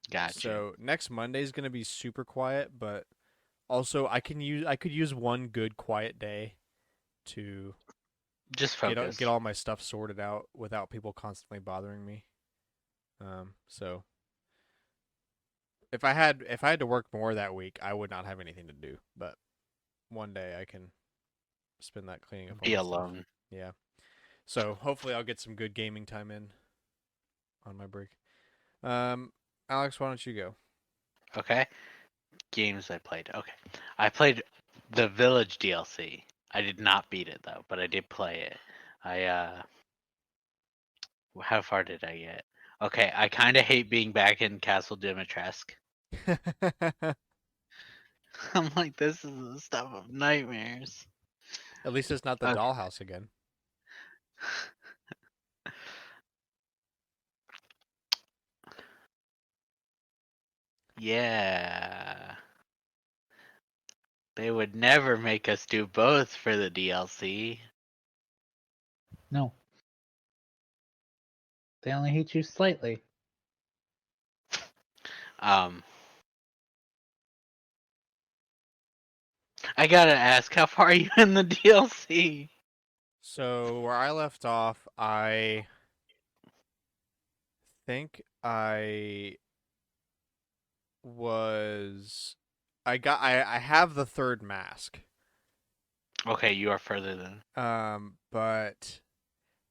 Gotcha. So next Monday is gonna be super quiet, but also I could use one good quiet day to Just focus. get all my stuff sorted out without people constantly bothering me. So if I had to work more that week, I would not have anything to do. But one day I can spend that cleaning up all Be my stuff. alone. Yeah. So hopefully I'll get some good gaming time in on my break. Alex, why don't you go? Okay. Games I played. Okay. I played the Village DLC. I did not beat it though, but I did play it. How far did I get? Okay, I kind of hate being back in Castle Dimitrescu. I'm like, this is the stuff of nightmares. At least it's not the Okay. dollhouse again. Yeah. They would never make us do both for the DLC. No. They only hate you slightly. I gotta ask, how far are you in the DLC? So where I left off, I think I was I have the third mask. Okay, you are further than. But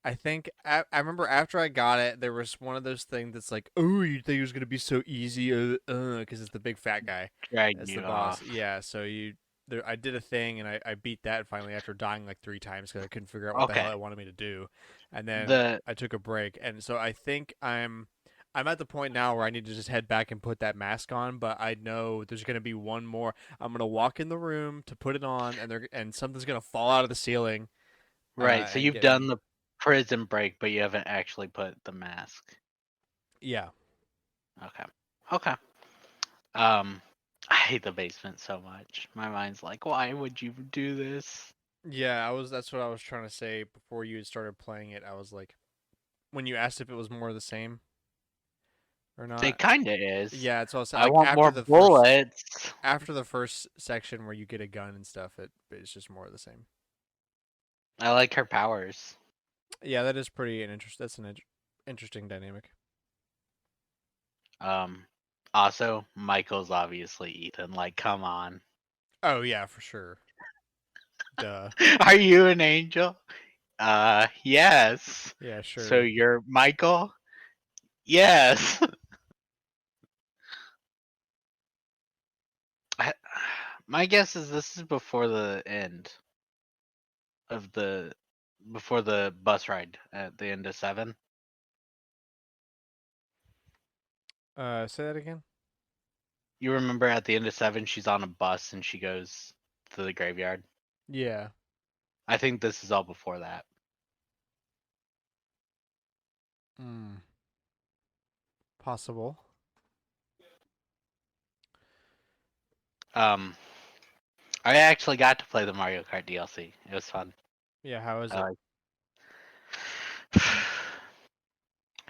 I think I remember after I got it, there was one of those things that's like, oh, you think it was gonna be so easy, because it's the big fat guy. Drag That's you the boss. off. Yeah. So I did a thing and I beat that finally after dying like 3 times because I couldn't figure out what the hell Okay. it wanted me to do, and then The I took a break, and so I think I'm at the point now where I need to just head back and put that mask on, but I know there's gonna be one more. I'm gonna walk in the room to put it on, and something's gonna fall out of the ceiling. right, so And you've get done me. the prison break, but you haven't actually put the mask. Yeah. Okay. Okay. I hate the basement so much. My mind's like, why would you do this? Yeah, that's what I was trying to say before you had started playing it. I was like, when you asked if it was more of the same or not. It kinda is. Yeah, it's also I like want more bullets. after the first section where you get a gun and stuff, it's just more of the same. I like her powers. Yeah, that is pretty that's an interesting dynamic. Also, Michael's obviously Ethan. Like, come on. Oh yeah, for sure. Duh. Are you an angel? Yes. Yeah, sure. So you're Michael? Yes. My guess is this is before the end of before the bus ride at the end of 7. Say that again. You remember at the end of 7, she's on a bus and she goes to the graveyard. Yeah. I think this is all before that. Possible. I actually got to play the Mario Kart DLC. It was fun. Yeah, how is it?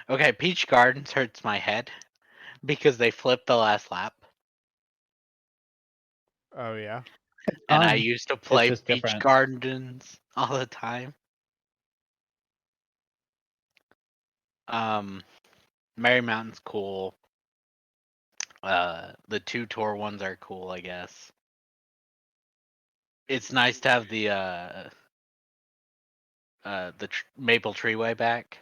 Okay, Peach Gardens hurts my head because they flipped the last lap. Oh yeah. And I used to play just Peach different. Gardens all the time. Merry Mountain's cool. The 2 tour ones are cool, I guess. It's nice to have the Maple Treeway back.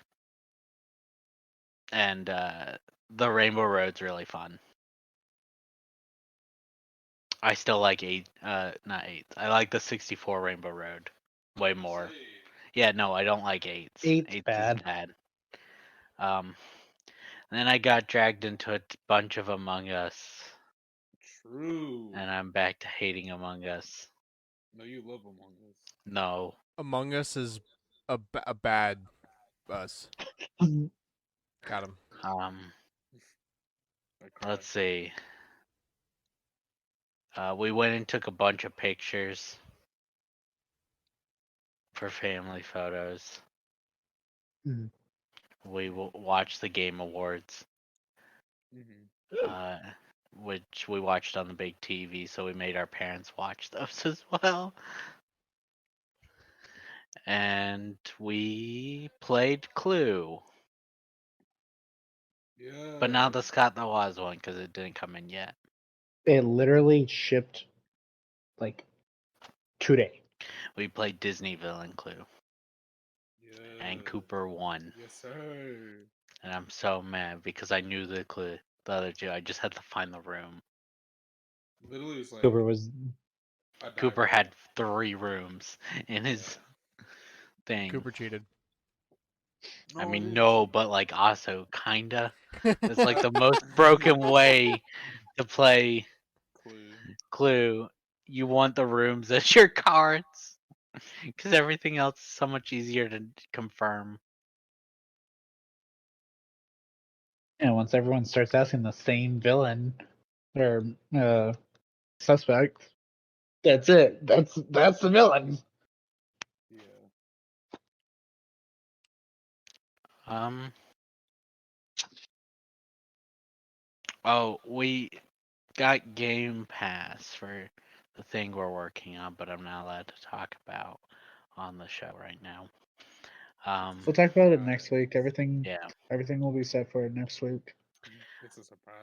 And the Rainbow Road's really fun. I still like not 8. I like the 64 Rainbow Road way more. Yeah, no, I don't like 8s. 8's 8's bad. is bad. Then I got dragged into a bunch of Among Us. True. And I'm back to hating Among Us. No, you love Among Us. No. Among Us is a bad us. Got him. Let's see. We went and took a bunch of pictures for family photos. Mhm. We watched the Game Awards, which we watched on the big TV, so we made our parents watch those as well. And we played Clue. Yeah. But not the Scott the Woz one, because it didn't come in yet. It literally shipped like today. We played Disney Villain Clue. Yeah. And Cooper won. Yes, sir. And I'm so mad because I knew the clue. The other two, I just had to find the room. Literally, it's like Cooper had 3 rooms in his thing. Cooper cheated. I mean, no, but like also kinda. It's like the most broken way to play Clue. You want the rooms as your cards, because everything else is so much easier to confirm. And once everyone starts asking the same villain or suspect, that's it. That's the villain. Yeah. Oh, we got Game Pass for the thing we're working on, but I'm not allowed to talk about on the show right now. We'll talk about it next week. Everything will be set for it next week. It's a surprise.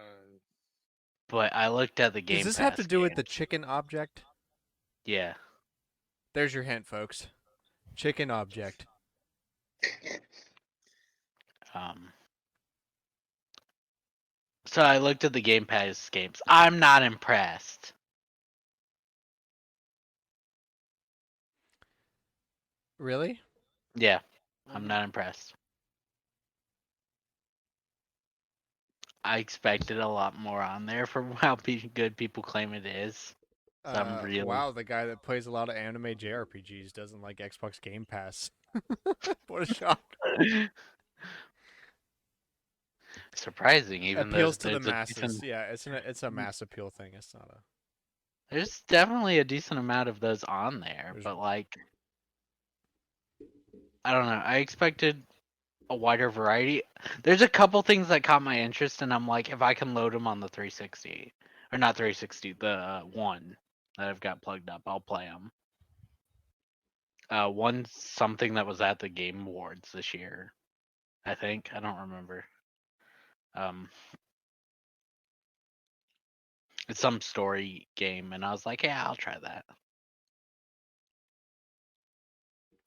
But I looked at the Game Pass. Does this have to do with the chicken object? Yeah. There's your hint, folks. Chicken object. So I looked at the Game Pass games. I'm not impressed. Really? Yeah, I'm not impressed. I expected a lot more on there from how good people claim it is. So I'm really... Wow, the guy that plays a lot of anime JRPGs doesn't like Xbox Game Pass. What a shock. Surprising, even appeals though to the masses. Yeah, it's a mass appeal thing. It's not a... There's definitely a decent amount of those on there, but like, I don't know. I expected a wider variety. There's a couple things that caught my interest, and I'm like, if I can load them on the 360, or not 360, the one that I've got plugged up, I'll play them. One something that was at the Game Awards this year, I think. I don't remember. It's some story game, and I was like, yeah, I'll try that.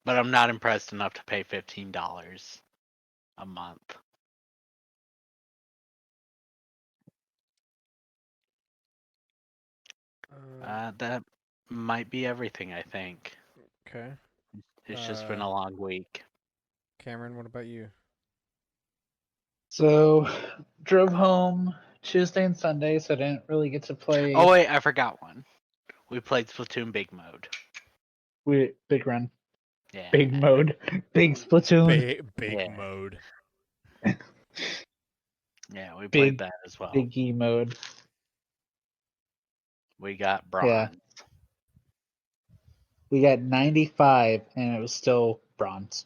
But I'm not impressed enough to pay $15 a month. That might be everything, I think. Okay. It's just been a long week. Cameron, what about you? So, drove home Tuesday and Sunday, so I didn't really get to play. Oh wait, I forgot one. We played Splatoon Big Mode. Big run. Yeah. Big mode. Big Splatoon. Big mode. Yeah, we played that as well. Big E mode. We got bronze. Yeah. We got 95, and it was still bronze.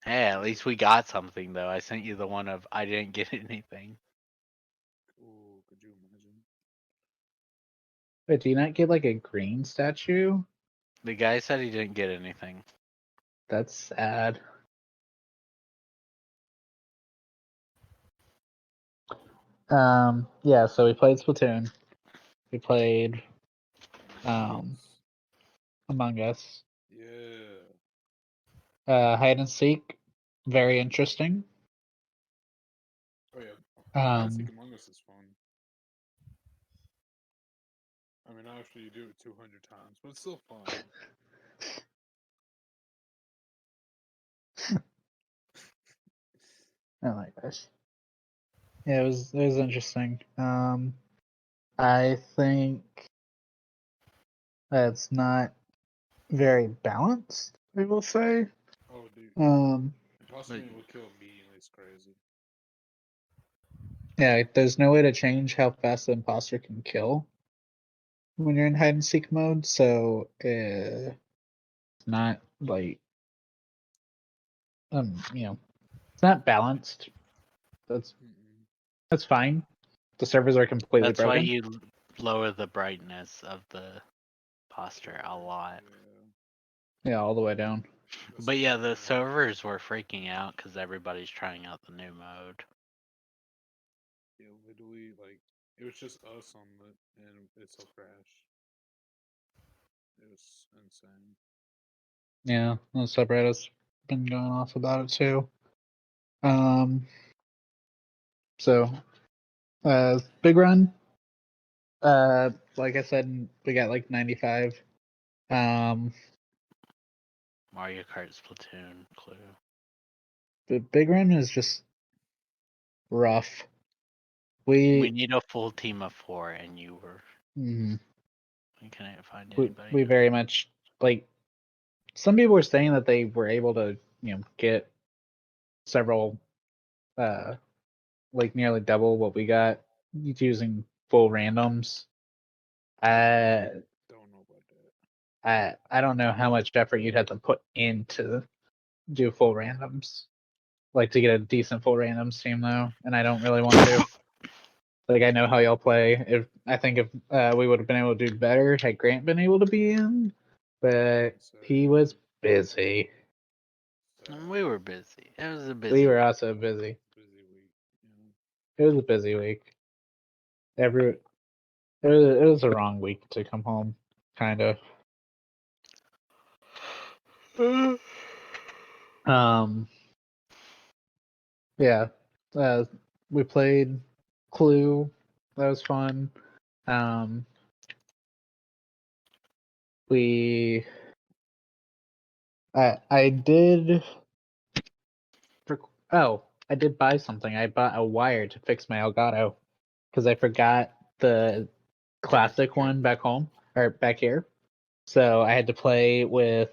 Hey, at least we got something, though. I sent you the one of I didn't get anything. Ooh, could you imagine? Wait, do you not get like a green statue? The guy said he didn't get anything. That's sad. Yeah, so we played Splatoon. We played Among Us. Yeah. Hide and seek. Very interesting. Oh yeah. Hide and seek Among Us is fun. I mean, obviously you do it 200 times, but it's still fun. I like this. Yeah, it was interesting. I think that's not very balanced, I will say. Oh, dude. Imposter will kill immediately. It's crazy. Yeah, there's no way to change how fast the imposter can kill when you're in hide and seek mode, so not like it's not balanced. That's fine. The servers are completely That's why broken. you lower the brightness of the poster a lot. Yeah, all the way down. But yeah, the servers were freaking out because everybody's trying out the new mode. Yeah, literally, like, it was just us on the, and it still crashed. It was insane. Yeah, the subreddit's been going off about it too. So, big run. Like I said, we got like 95. Mario Kart, Splatoon, Clue. The big run is just rough. We need a full team of 4, and you were. Mhm. We couldn't find we anybody. very much like. Some people were saying that they were able to, get several, like nearly double what we got using full randoms. Don't know about that. I don't know how much effort you'd have to put in to do full randoms, like to get a decent full randoms team though, and I don't really want to. Like I know how y'all play. I think if we would have been able to do better had Grant been able to be in, but he was busy. We were busy. It was a busy. We were also busy. Busy week. It was a busy week. It was the wrong week to come home, kind of. Yeah. We played Clue. That was fun. We I did I did buy something. I bought a wire to fix my Elgato because I forgot the classic one back home or back here. So I had to play with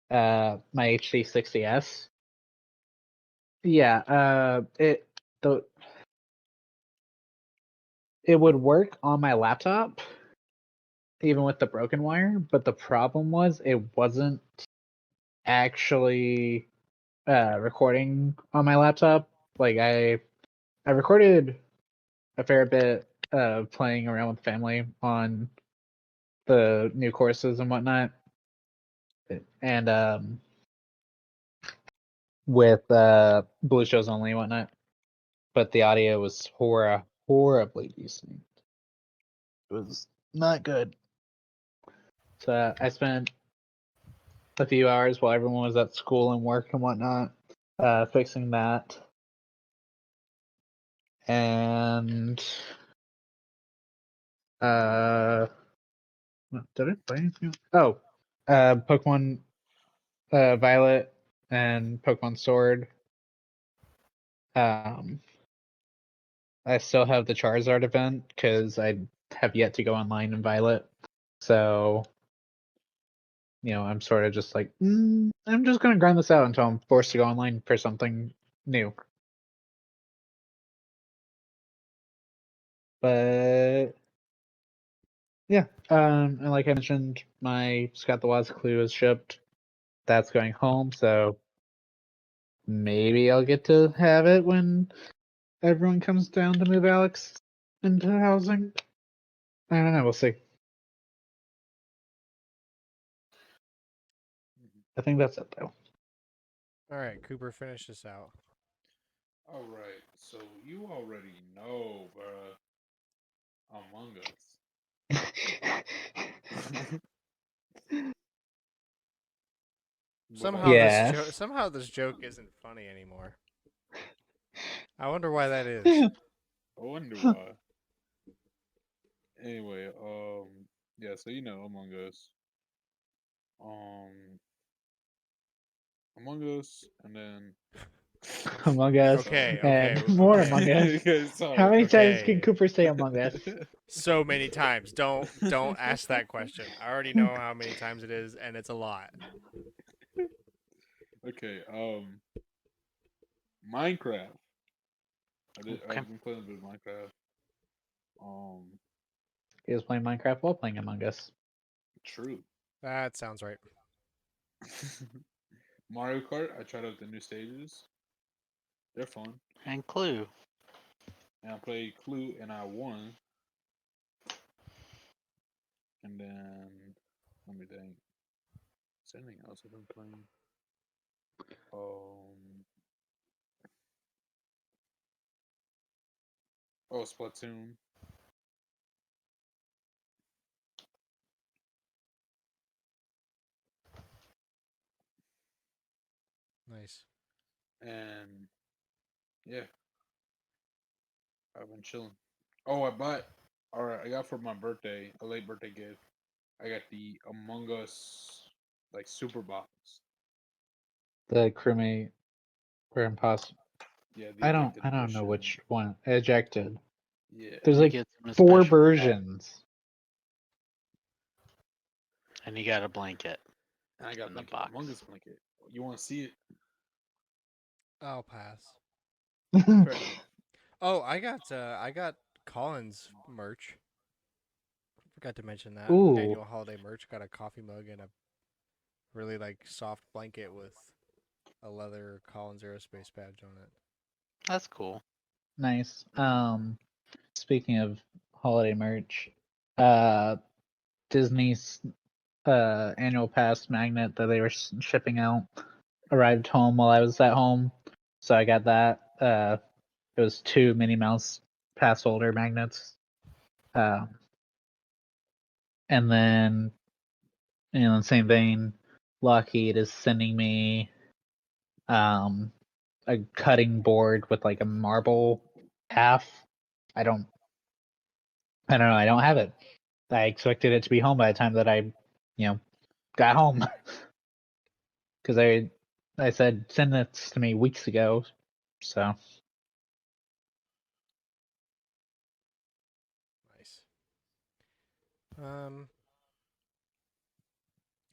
my HD60S. Yeah, it would work on my laptop even with the broken wire, but the problem was it wasn't actually recording on my laptop. Like I recorded a fair bit of playing around with family on the new courses and whatnot, and with blue shows only and whatnot. But the audio was horribly decent. It was not good. So I spent a few hours while everyone was at school and work and whatnot, fixing that. And did I play anything? Oh, Pokemon Violet and Pokemon Sword. I still have the Charizard event because I have yet to go online in Violet. So, I'm sort of just like, I'm just gonna grind this out until I'm forced to go online for something new. But yeah, and like I mentioned, my Scott the Woz Clue is shipped. That's going home, so maybe I'll get to have it when everyone comes down to move Alex into housing. I don't know, we'll see. I think that's it though. All right, Cooper, finish this out. All right, so you already know, bruh. Among Us. Somehow this joke isn't funny anymore. I wonder why that is. I wonder why. Anyway, yeah, so Among Us. Among Us, and then Among Us. Okay, and more Among Us. How many times can Cooper say Among Us? So many times. Don't ask that question. I already know how many times it is, and it's a lot. Okay, Minecraft. Okay. I've been playing a bit of Minecraft. He was playing Minecraft while playing Among Us. True. That sounds right. Mario Kart. I tried out the new stages. They're fun. And Clue. And I played Clue and I won. And then let me think. Is there anything else I've been playing? Oh, Splatoon. Nice. And yeah, I've been chilling. Oh, I got for my birthday, a late birthday gift. I got the Among Us like super box. The crewmate or impossible. Yeah, the ejected I don't know edition. which one. Ejected. Yeah. There's You like get some 4 special- versions. And you got a blanket. And I got in the blanket, box. Among Us blanket. You want to see it? I'll pass. Oh, I got Collins merch. Forgot to mention that. Ooh. Annual holiday merch. Got a coffee mug and a really like soft blanket with a leather Collins Aerospace badge on it. That's cool. Nice. Speaking of holiday merch, Disney's annual pass magnet that they were shipping out arrived home while I was at home, so I got that. It was 2 Minnie Mouse pass holder magnets. And then in the same vein, Lockheed is sending me a cutting board with like a marble half. I don't know. I don't have it. I expected it to be home by the time that I, got home. Because I said send this to me weeks ago. So Nice.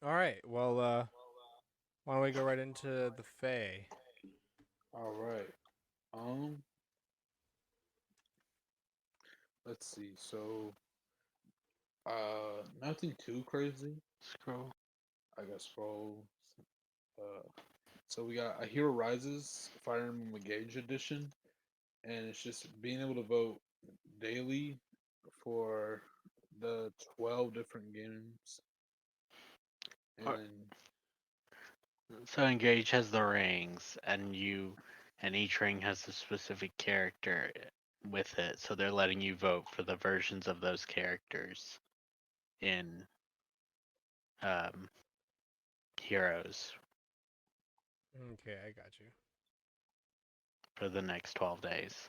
All right. Well, why don't we go right into the Fae? All right. Let's see. So, nothing too crazy. Scroll. I got scroll. So we got A Hero Rises Fire Emblem Engage Edition, and it's just being able to vote daily for the 12 different games. And So Engage has the rings, and each ring has a specific character with it. So they're letting you vote for the versions of those characters in Heroes Okay, I got you. for the next 12 days.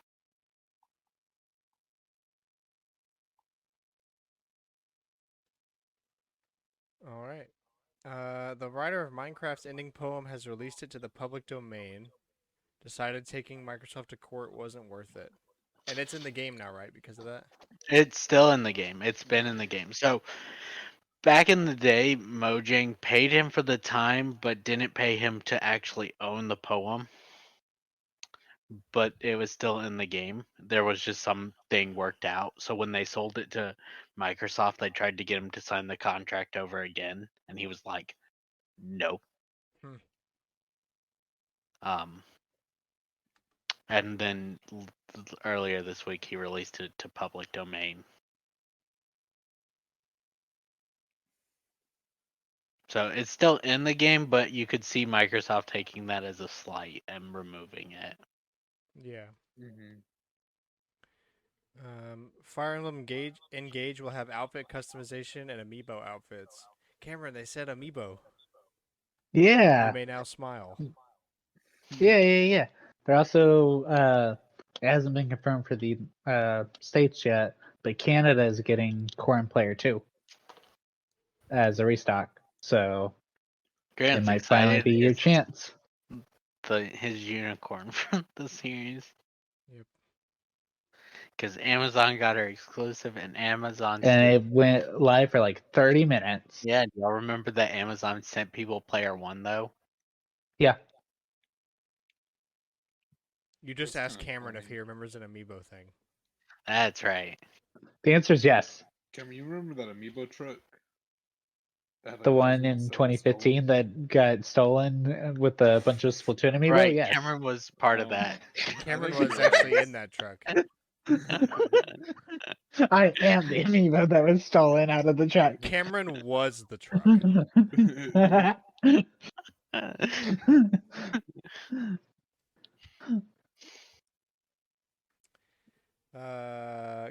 All right. The writer of Minecraft's ending poem has released it to the public domain. Decided taking Microsoft to court wasn't worth it. And it's in the game now, right? Because of that? It's still in the game. It's been in the game. So back in the day, Mojang paid him for the time, but didn't pay him to actually own the poem. But it was still in the game. There was just something worked out. So when they sold it to Microsoft, they tried to get him to sign the contract over again, and he was like, "Nope." Hmm. And then earlier this week, he released it to public domain. So it's still in the game, but you could see Microsoft taking that as a slight and removing it. Yeah. mm-hmm. Fire Emblem Engage will have outfit customization and amiibo outfits. Cameron, they said amiibo. yeah, You may now smile. yeah. They're also it hasn't been confirmed for the states yet, but Canada is getting Core and Player 2 as a restock. So it Grant's might finally excited. be your It's chance. his unicorn from the series. Yep. Because Amazon got her exclusive, and Amazon And still. it went live for like 30 minutes. Yeah, do y'all remember that Amazon sent people Player 1 though? Yeah. You just That's asked kinda Cameron if funny. he remembers an amiibo thing. That's right. The answer is yes. Cameron, you remember that amiibo truck? That had, The like, one everything in stolen? 2015 that got stolen with a bunch of Splatoon amiibo. Right, Yes. Cameron was part of that. Cameron think it was actually was. in that truck. I am the amiibo that was stolen out of the truck. Cameron was the truck.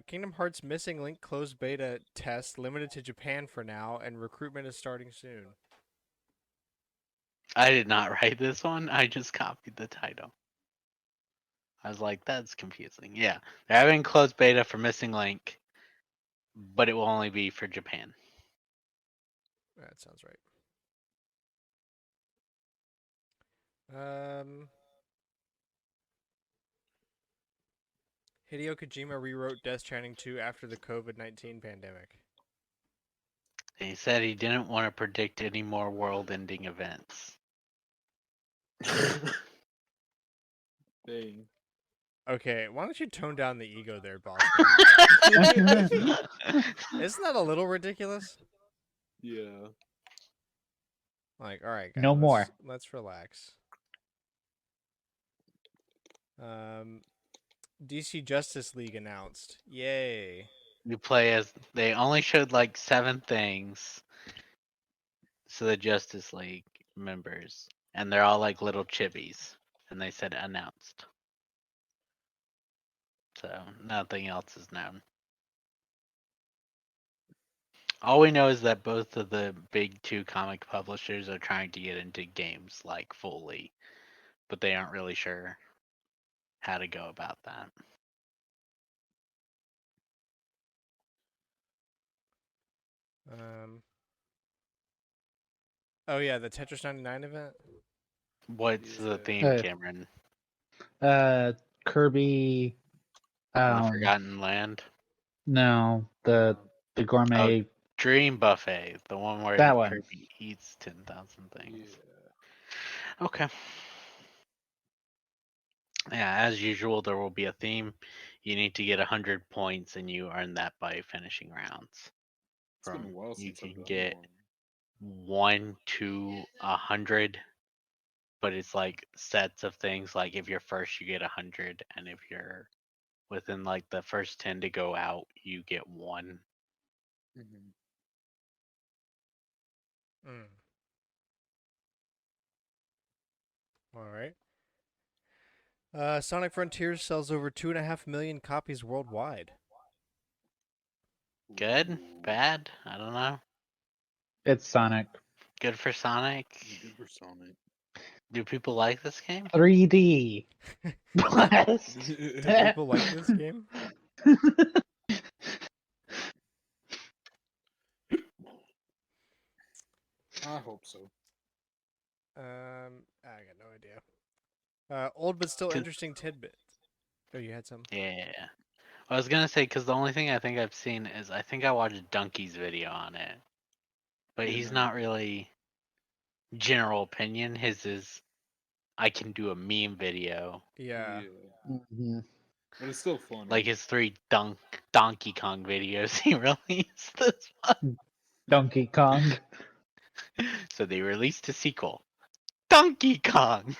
Kingdom Hearts Missing Link closed beta test limited to Japan for now, and recruitment is starting soon. I did not write this one. I just copied the title. I was like, that's confusing. Yeah, they're having closed beta for Missing Link, but it will only be for Japan. That sounds right. Hideo Kojima rewrote Death Stranding 2 after the COVID-19 pandemic. He said he didn't want to predict any more world-ending events. Dang. Okay, why don't you tone down the ego there, boss? Isn't that a little ridiculous? Yeah. Like, all right, guys, No more. let's relax. DC Justice League announced. Yay. You play as they only showed like 7 things. So the Justice League members, and they're all like little chibis, and they said announced. So nothing else is known. All we know is that both of the big 2 comic publishers are trying to get into games like fully, but they aren't really sure how to go about that. Oh yeah, the Tetris 99 event. What's the theme, Uh, Cameron? Kirby. And the Forgotten Land? No, the gourmet. Dream Buffet, the one where That one. Kirby eats 10,000 things. Yeah. Okay. Yeah, as usual, there will be a theme. You need to get 100 points, and you earn that by finishing rounds. It's been a while You since I've can done get one. 1 to 100, but it's like sets of things. Like if you're first, you get 100, and if you're within like the first 10 to go out, you get 1. Mm-hmm. All right. Sonic Frontiers sells over 2.5 million copies worldwide. Good? Bad? I don't know. It's Sonic. Good for Sonic? Good for Sonic. Do people like this game? 3D. Blast. Do people like this game? I hope so. I got no idea. Old but still interesting tidbit. Oh, you had some? Yeah. I was gonna say, because the only thing I think I've seen is I think I watched Donkey's video on it. But he's not really general opinion. His is, I can do a meme video. Yeah. Mhm. But it's still funny. Like his 3 Donkey Kong videos he released this month. Donkey Kong. So they released a sequel. Donkey Kong!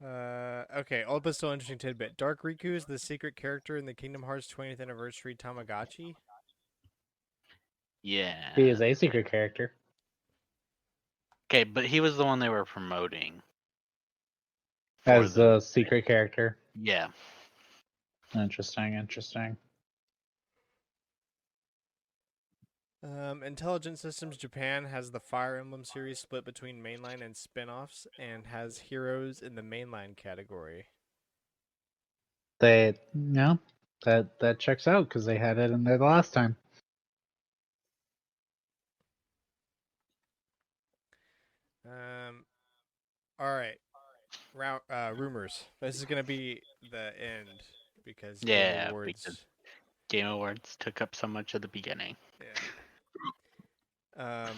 Okay, old but still interesting tidbit. Dark Riku is the secret character in the Kingdom Hearts 20th anniversary Tamagotchi. Yeah. He is a secret character. Okay, but he was the one they were promoting. As a secret character. Yeah. Interesting. Intelligent Systems Japan has the Fire Emblem series split between mainline and spin-offs and has heroes in the mainline category. That checks out because they had it in there the last time. All right. Rumors. This is gonna be the end because Game Awards. Because Game Awards took up so much of the beginning. Yeah.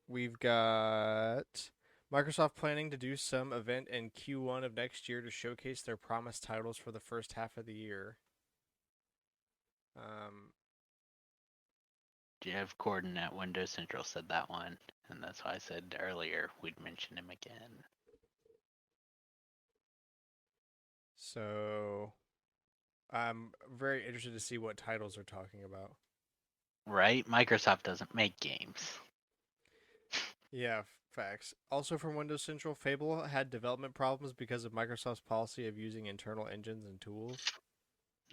We've got Microsoft planning to do some event in Q1 of next year to showcase their promised titles for the first half of the year. Jeff Gordon at Windows Central said that one, and that's why I said earlier we'd mention him again. So, I'm very interested to see what titles they're talking about. Right? Microsoft doesn't make games. Yeah, facts. Also from Windows Central, Fable had development problems because of Microsoft's policy of using internal engines and tools.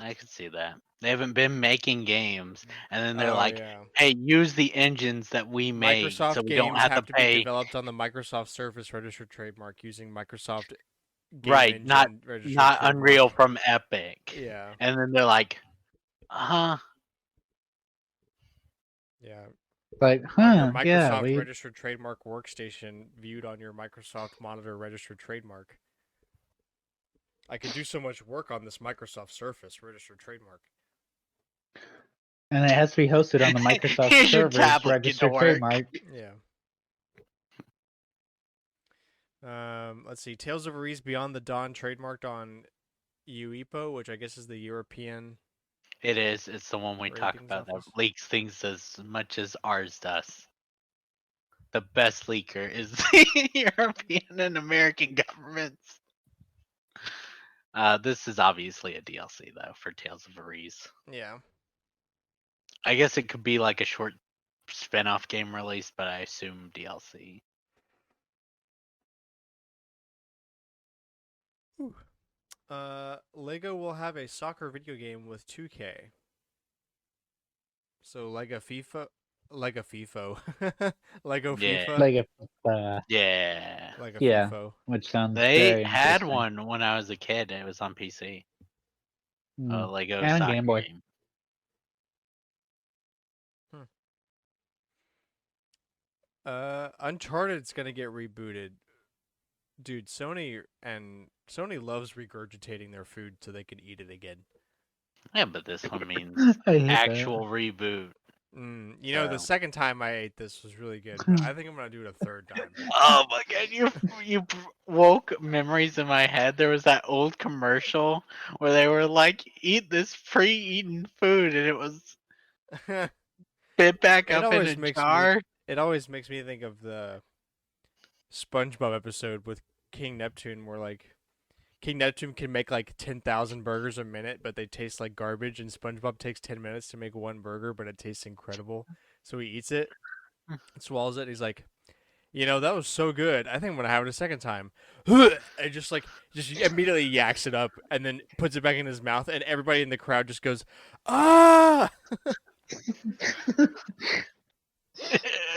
I could see that. They haven't been making games, and then they're Oh, like, yeah. hey, use the engines that we made so Microsoft we don't games have to have to be pay. developed on the Microsoft Surface registered trademark using Microsoft Game Right, Engine registered not trademark. Unreal from Epic. Yeah. And then they're like, Yeah. Like, On your yeah, Microsoft we registered trademark workstation viewed on your Microsoft Monitor registered trademark. I could do so much work on this Microsoft Surface registered trademark. and it has to be hosted on the Microsoft Here's your servers tablet, get to registered work. trademark. Yeah. Let's see. Tales of Arise Beyond the Dawn trademarked on UEPO, which I guess is the European. It is. It's the one we talk Ratings about that office. leaks things as much as ours does. The best leaker is the European and American governments. This is obviously a DLC though for Tales of Arise. Yeah. I guess it could be like a short spin-off game release, but I assume DLC. Lego will have a soccer video game with 2K. So Lego FIFA, Lego FIFA, Lego Yeah. FIFA, Like Yeah. Lego yeah, FIFA. which sounds They very had interesting. one when I was a kid. It was on PC. Lego and soccer Game Boy. game. Uncharted's gonna get rebooted. Dude, Sony loves regurgitating their food so they can eat it again. Yeah, but this one means I hate actual reboot. You know, the So- second time I ate this was really good, but I think I'm gonna do it a third time. Oh my god, you woke memories in my head. There was that old commercial where they were like, "Eat this pre-eaten food," and it was spit back up in a jar. It always makes me think of the SpongeBob episode with King Neptune, where like King Neptune can make like 10,000 burgers a minute, but they taste like garbage, and SpongeBob takes 10 minutes to make one burger, but it tastes incredible. So he eats it, swallows it, and he's like, you know, that was so good. I think I'm gonna have it a second time. And just immediately yaks it up, and then puts it back in his mouth, and everybody in the crowd just goes, "Ah!"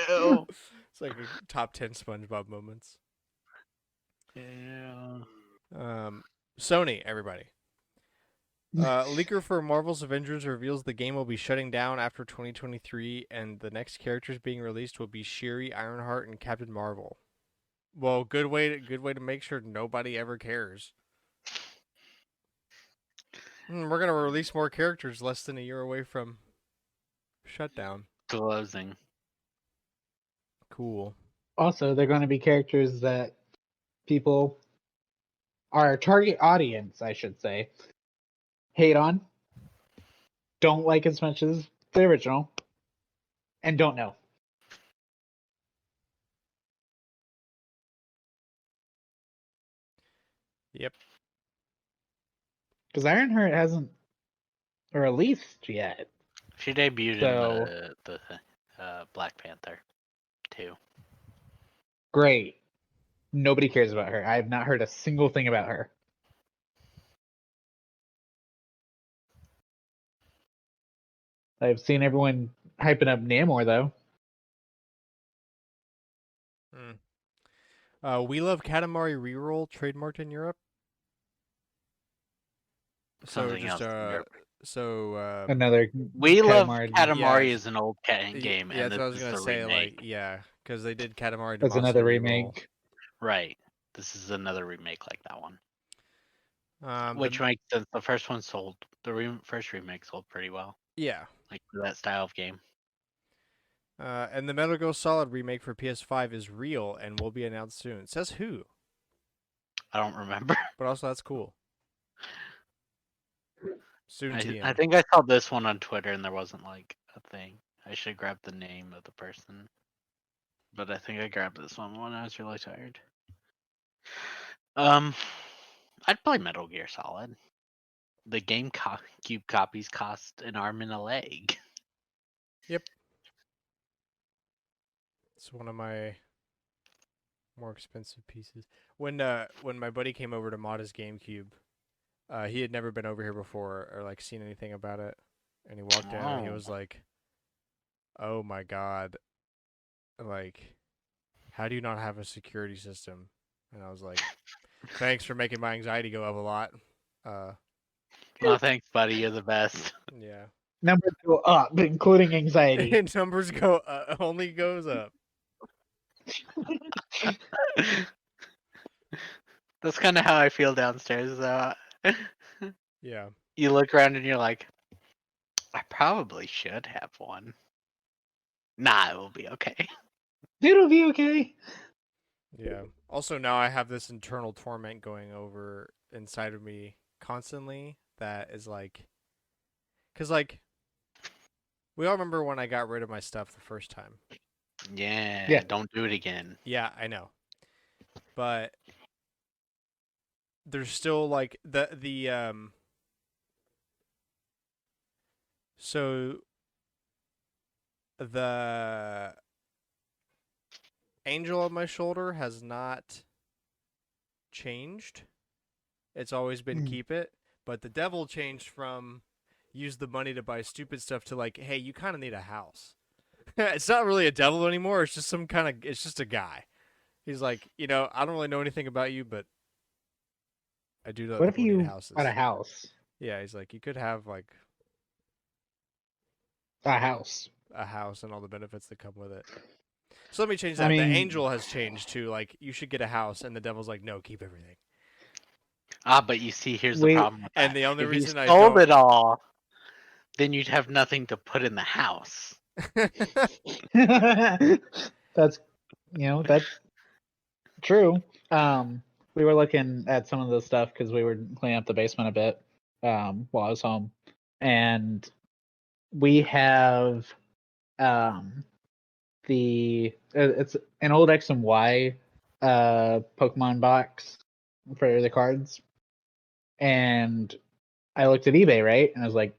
Ew. It's like a top 10 SpongeBob moments. Ew. Sony, everybody. Leaker for Marvel's Avengers reveals the game will be shutting down after 2023, and the next characters being released will be Shuri, Ironheart, and Captain Marvel. Well, good way to make sure nobody ever cares. We're gonna release more characters less than a year away from shutdown. Closing. Cool. Also, they're going to be characters that people, our target audience, I should say, hate on, don't like as much as the original, and don't know. Yep. Because Ironheart hasn't released yet. She debuted So- in the Black Panther 2. Great. Nobody cares about her. I have not heard a single thing about her. I've seen everyone hyping up Namor, though. We Love Katamari Reroll trademarked in Europe. Something else in Europe. Another We Love Katamari. Katamari Yeah, is an old game, Yeah, and that's what I was this gonna is the say. remake. Like, yeah, because they did Katamari. That's Damacy another Reroll. remake. Right. This is another remake like that one. Which Which makes sense. The first one sold. The first remake sold pretty well. Yeah. Like for that style of game. And the Metal Gear Solid remake for PS5 is real and will be announced soon. It says who, I don't remember. but also that's cool. Soon I TM. think I saw this one on Twitter and there wasn't like a thing. I should grab the name of the person. But I think I grabbed this one when I was really tired. I'd play Metal Gear Solid. The GameCube copies cost an arm and a leg. Yep. It's one of my more expensive pieces. When my buddy came over to mod his GameCube, he had never been over here before or like seen anything about it, and he walked in and he was like, "Oh my god, like, how do you not have a security system?" And I was like, "Thanks for making my anxiety go up a lot." Oh, thanks, buddy. You're the best. Yeah. Numbers go up, including anxiety. Numbers go only goes up. That's kind of how I feel downstairs, though. Yeah. You look around and you're like, I probably should have one. Nah, it will be okay. It'll be okay. Yeah. Also, now I have this internal torment going over inside of me constantly that is like, because like, we all remember when I got rid of my stuff the first time. Yeah, don't do it again. Yeah, I know. But there's still like so the angel on my shoulder has not changed. It's always been keep it, but the devil changed from use the money to buy stupid stuff to like, hey, you kind of need a house. It's not really a devil anymore. It's just it's just a guy. He's like, I don't really know anything about you, but I do know What if people need you houses. got a house? Yeah, he's like, you could have like A house. a house and all the benefits that come with it. So let me change that. I mean, the angel has changed to like, you should get a house, and the devil's like, no, keep everything. But you see, here's the problem with that. And the only reason you I sold don't... it all, then you'd have nothing to put in the house. that's true. We were looking at some of the stuff because we were cleaning up the basement a bit while I was home, and we have it's an old X and Y Pokemon box for the cards, and I looked at eBay, right, and I was like,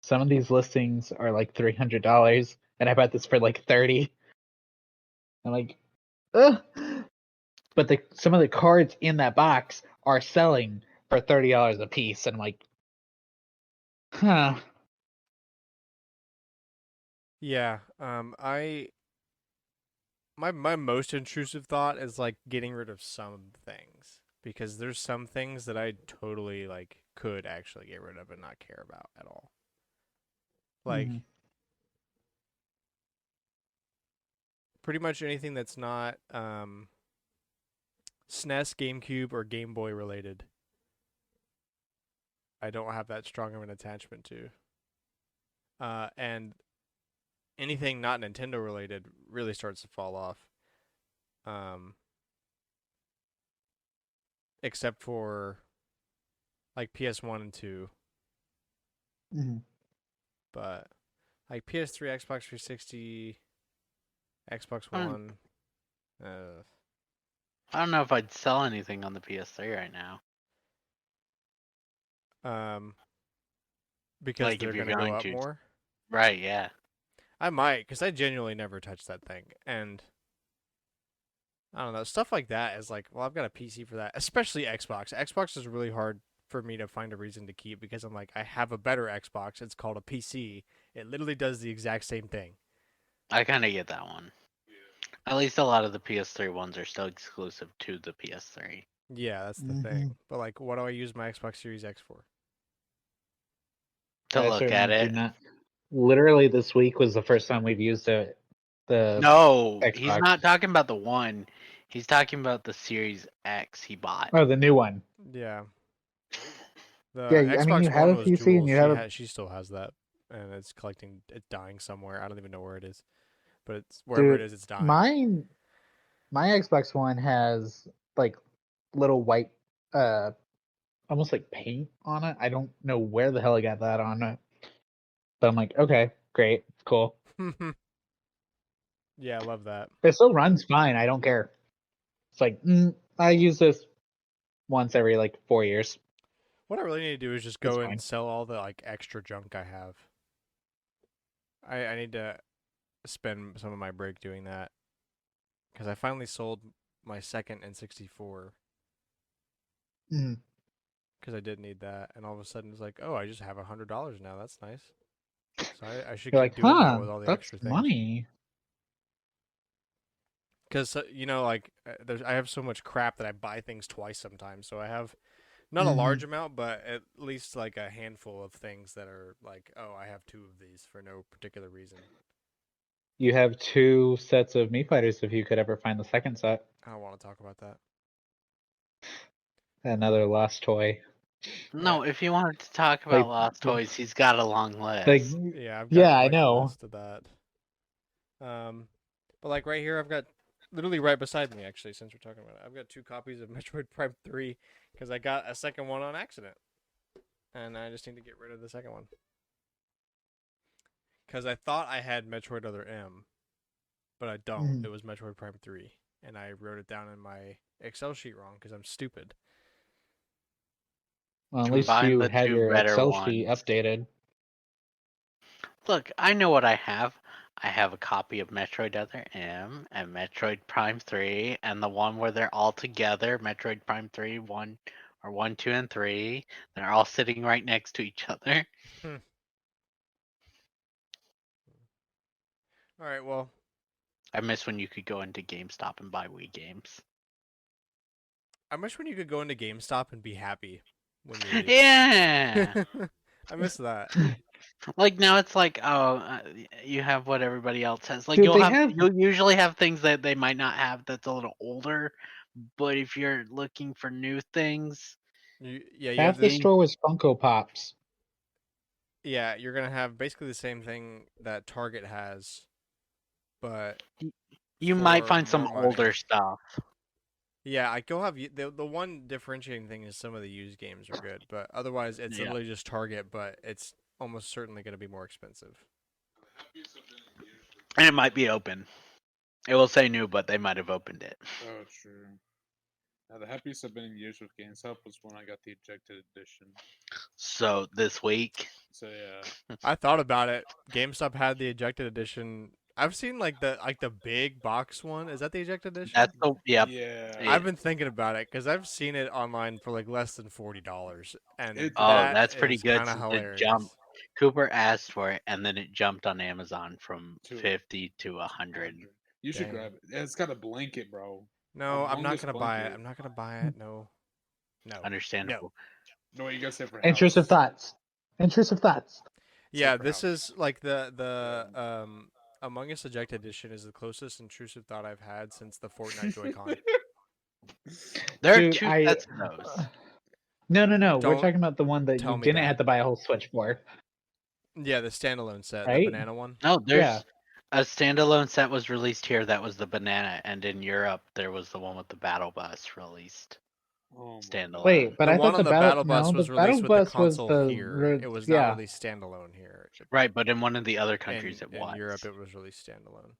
some of these listings are like $300, and I bought this for like $30. I'm like, ugh. But some of the cards in that box are selling for $30 a piece, and I'm like, huh. Yeah. My most intrusive thought is like getting rid of some things, because there's some things that I totally like could actually get rid of and not care about at all. Like pretty much anything that's not SNES, GameCube, or Game Boy related. I don't have that strong of an attachment to. And anything not Nintendo related really starts to fall off. Except for like PS1 and 2. But like PS3, Xbox 360, Xbox One. I don't know if I'd sell anything on the PS3 right now. Because like they're going to go up more? Right, yeah. I might, because I genuinely never touched that thing. And I don't know, stuff like that is like, well, I've got a PC for that. Especially Xbox. Xbox is really hard for me to find a reason to keep, because I'm like, I have a better Xbox. It's called a PC. It literally does the exact same thing. I kind of get that one. At least a lot of the PS3 ones are still exclusive to the PS3. Yeah, that's the thing. But like, what do I use my Xbox Series X for? To look at it. Literally, this week was the first time we've used it. No, Xbox. He's not talking about the one. He's talking about the Series X he bought. Oh, the new one. Yeah. The Xbox I mean, you have One a PC dual. and you have she still has that, and it's dying somewhere. I don't even know where it is. but it's wherever Dude, it is, it's dying. My Xbox One has like little white, almost like paint on it. I don't know where the hell I got that on it, but I'm like, okay, great, cool. Yeah, I love that. It still runs fine. I don't care. It's like I use this once every like 4 years. What I really need to do is just It's go and fine. sell all the like extra junk I have. I need to spend some of my break doing that because I finally sold my second N64 Mm. because I did need that, and all of a sudden it's like, oh, I just have $100 now. That's nice. So I should You're keep like, doing that huh? with all the That's extra things. money. Because like I have so much crap that I buy things twice sometimes. So I have not a large amount, but at least like a handful of things that are like, oh, I have 2 of these for no particular reason. You have 2 sets of Mii Fighters if you could ever find the second set. I don't want to talk about that. Another lost toy. No, if you wanted to talk Like, about Lost Toys, he's got a long list. like, Yeah, I've got yeah, I quite the know. list of that. But like right here, I've got literally right beside me actually. Since we're talking about it, I've got 2 copies of Metroid Prime 3 because I got a second one on accident, and I just need to get rid of the second one because I thought I had Metroid Other M, but I don't. It was Metroid Prime 3, and I wrote it down in my Excel sheet wrong because I'm stupid. Well, at least Combine you the have 2 your better Excel ones. sheet updated. Look, I know what I have. I have a copy of Metroid Other M and Metroid Prime 3, and the one where they're all together, Metroid Prime 3, 1, 2, and 3. They're all sitting right next to each other. All right, well, I miss when you could go into GameStop and buy Wii games. I wish when you could go into GameStop and be happy when you leave. Yeah! I miss that. Like now it's like, oh, you have what everybody else has. Like Dude, you'll usually have things that they might not have that's a little older, but if you're looking for new things, You half have the this. store was Funko Pops. Yeah, you're gonna have basically the same thing that Target has, but you might for find some more money. older stuff. Yeah, I go have the one differentiating thing is some of the used games are good, but otherwise it's literally just Target, but it's almost certainly going to be more expensive. And it might be open. It will say new, but they might have opened it. Oh, true. Now, the happiest I've been in years with GameStop was when I got the ejected edition. So this week, So yeah, I thought about it. GameStop had the ejected edition. I've seen like the big box one. Is that the ejected edition? that's the yeah. I've been thinking about it because I've seen it online for like less than $40, and that's pretty good. Kind of Since hilarious. it jumped, Cooper asked for it, and then it jumped on Amazon from 50 to 100. You should grab it. It's got a blanket, bro. No, I'm not gonna buy it. I'm not gonna buy it. No. Understandable. No, what you guys say for Intrusive thoughts. Intrusive thoughts. Yeah, this is like the Among Us Ejected Edition is the closest intrusive thought I've had since the Fortnite Joy-Con. There are 2 sets of those. No. We're talking about the one that you didn't have to buy a whole Switch for. Yeah, the standalone set, right? the banana one. No, there's a standalone set was released here. That was the banana, and in Europe there was the one with the battle bus released. Standalone. Wait, but the I one thought on the battle bus was released with the console here. It was not released standalone here. Right, but in one of the other countries it was. In Europe, it was released standalone.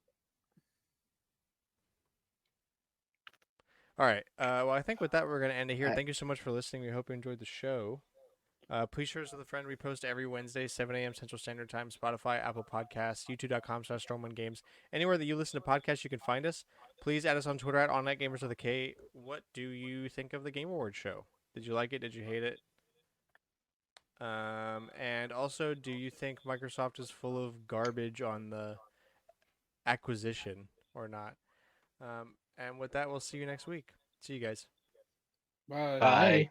All right. Well, I think with that we're gonna end it here. Thank you so much for listening. We hope you enjoyed the show. Please share us with a friend. We post every Wednesday, 7 a.m. Central Standard Time, Spotify, Apple Podcasts, youtube.com/StormwindGames. Anywhere that you listen to podcasts, you can find us. Please add us on Twitter at OnNightGamers with a K. What do you think of the Game Awards show? Did you like it? Did you hate it? And also, do you think Microsoft is full of garbage on the acquisition or not? And with that, we'll see you next week. See you guys. Bye. Bye.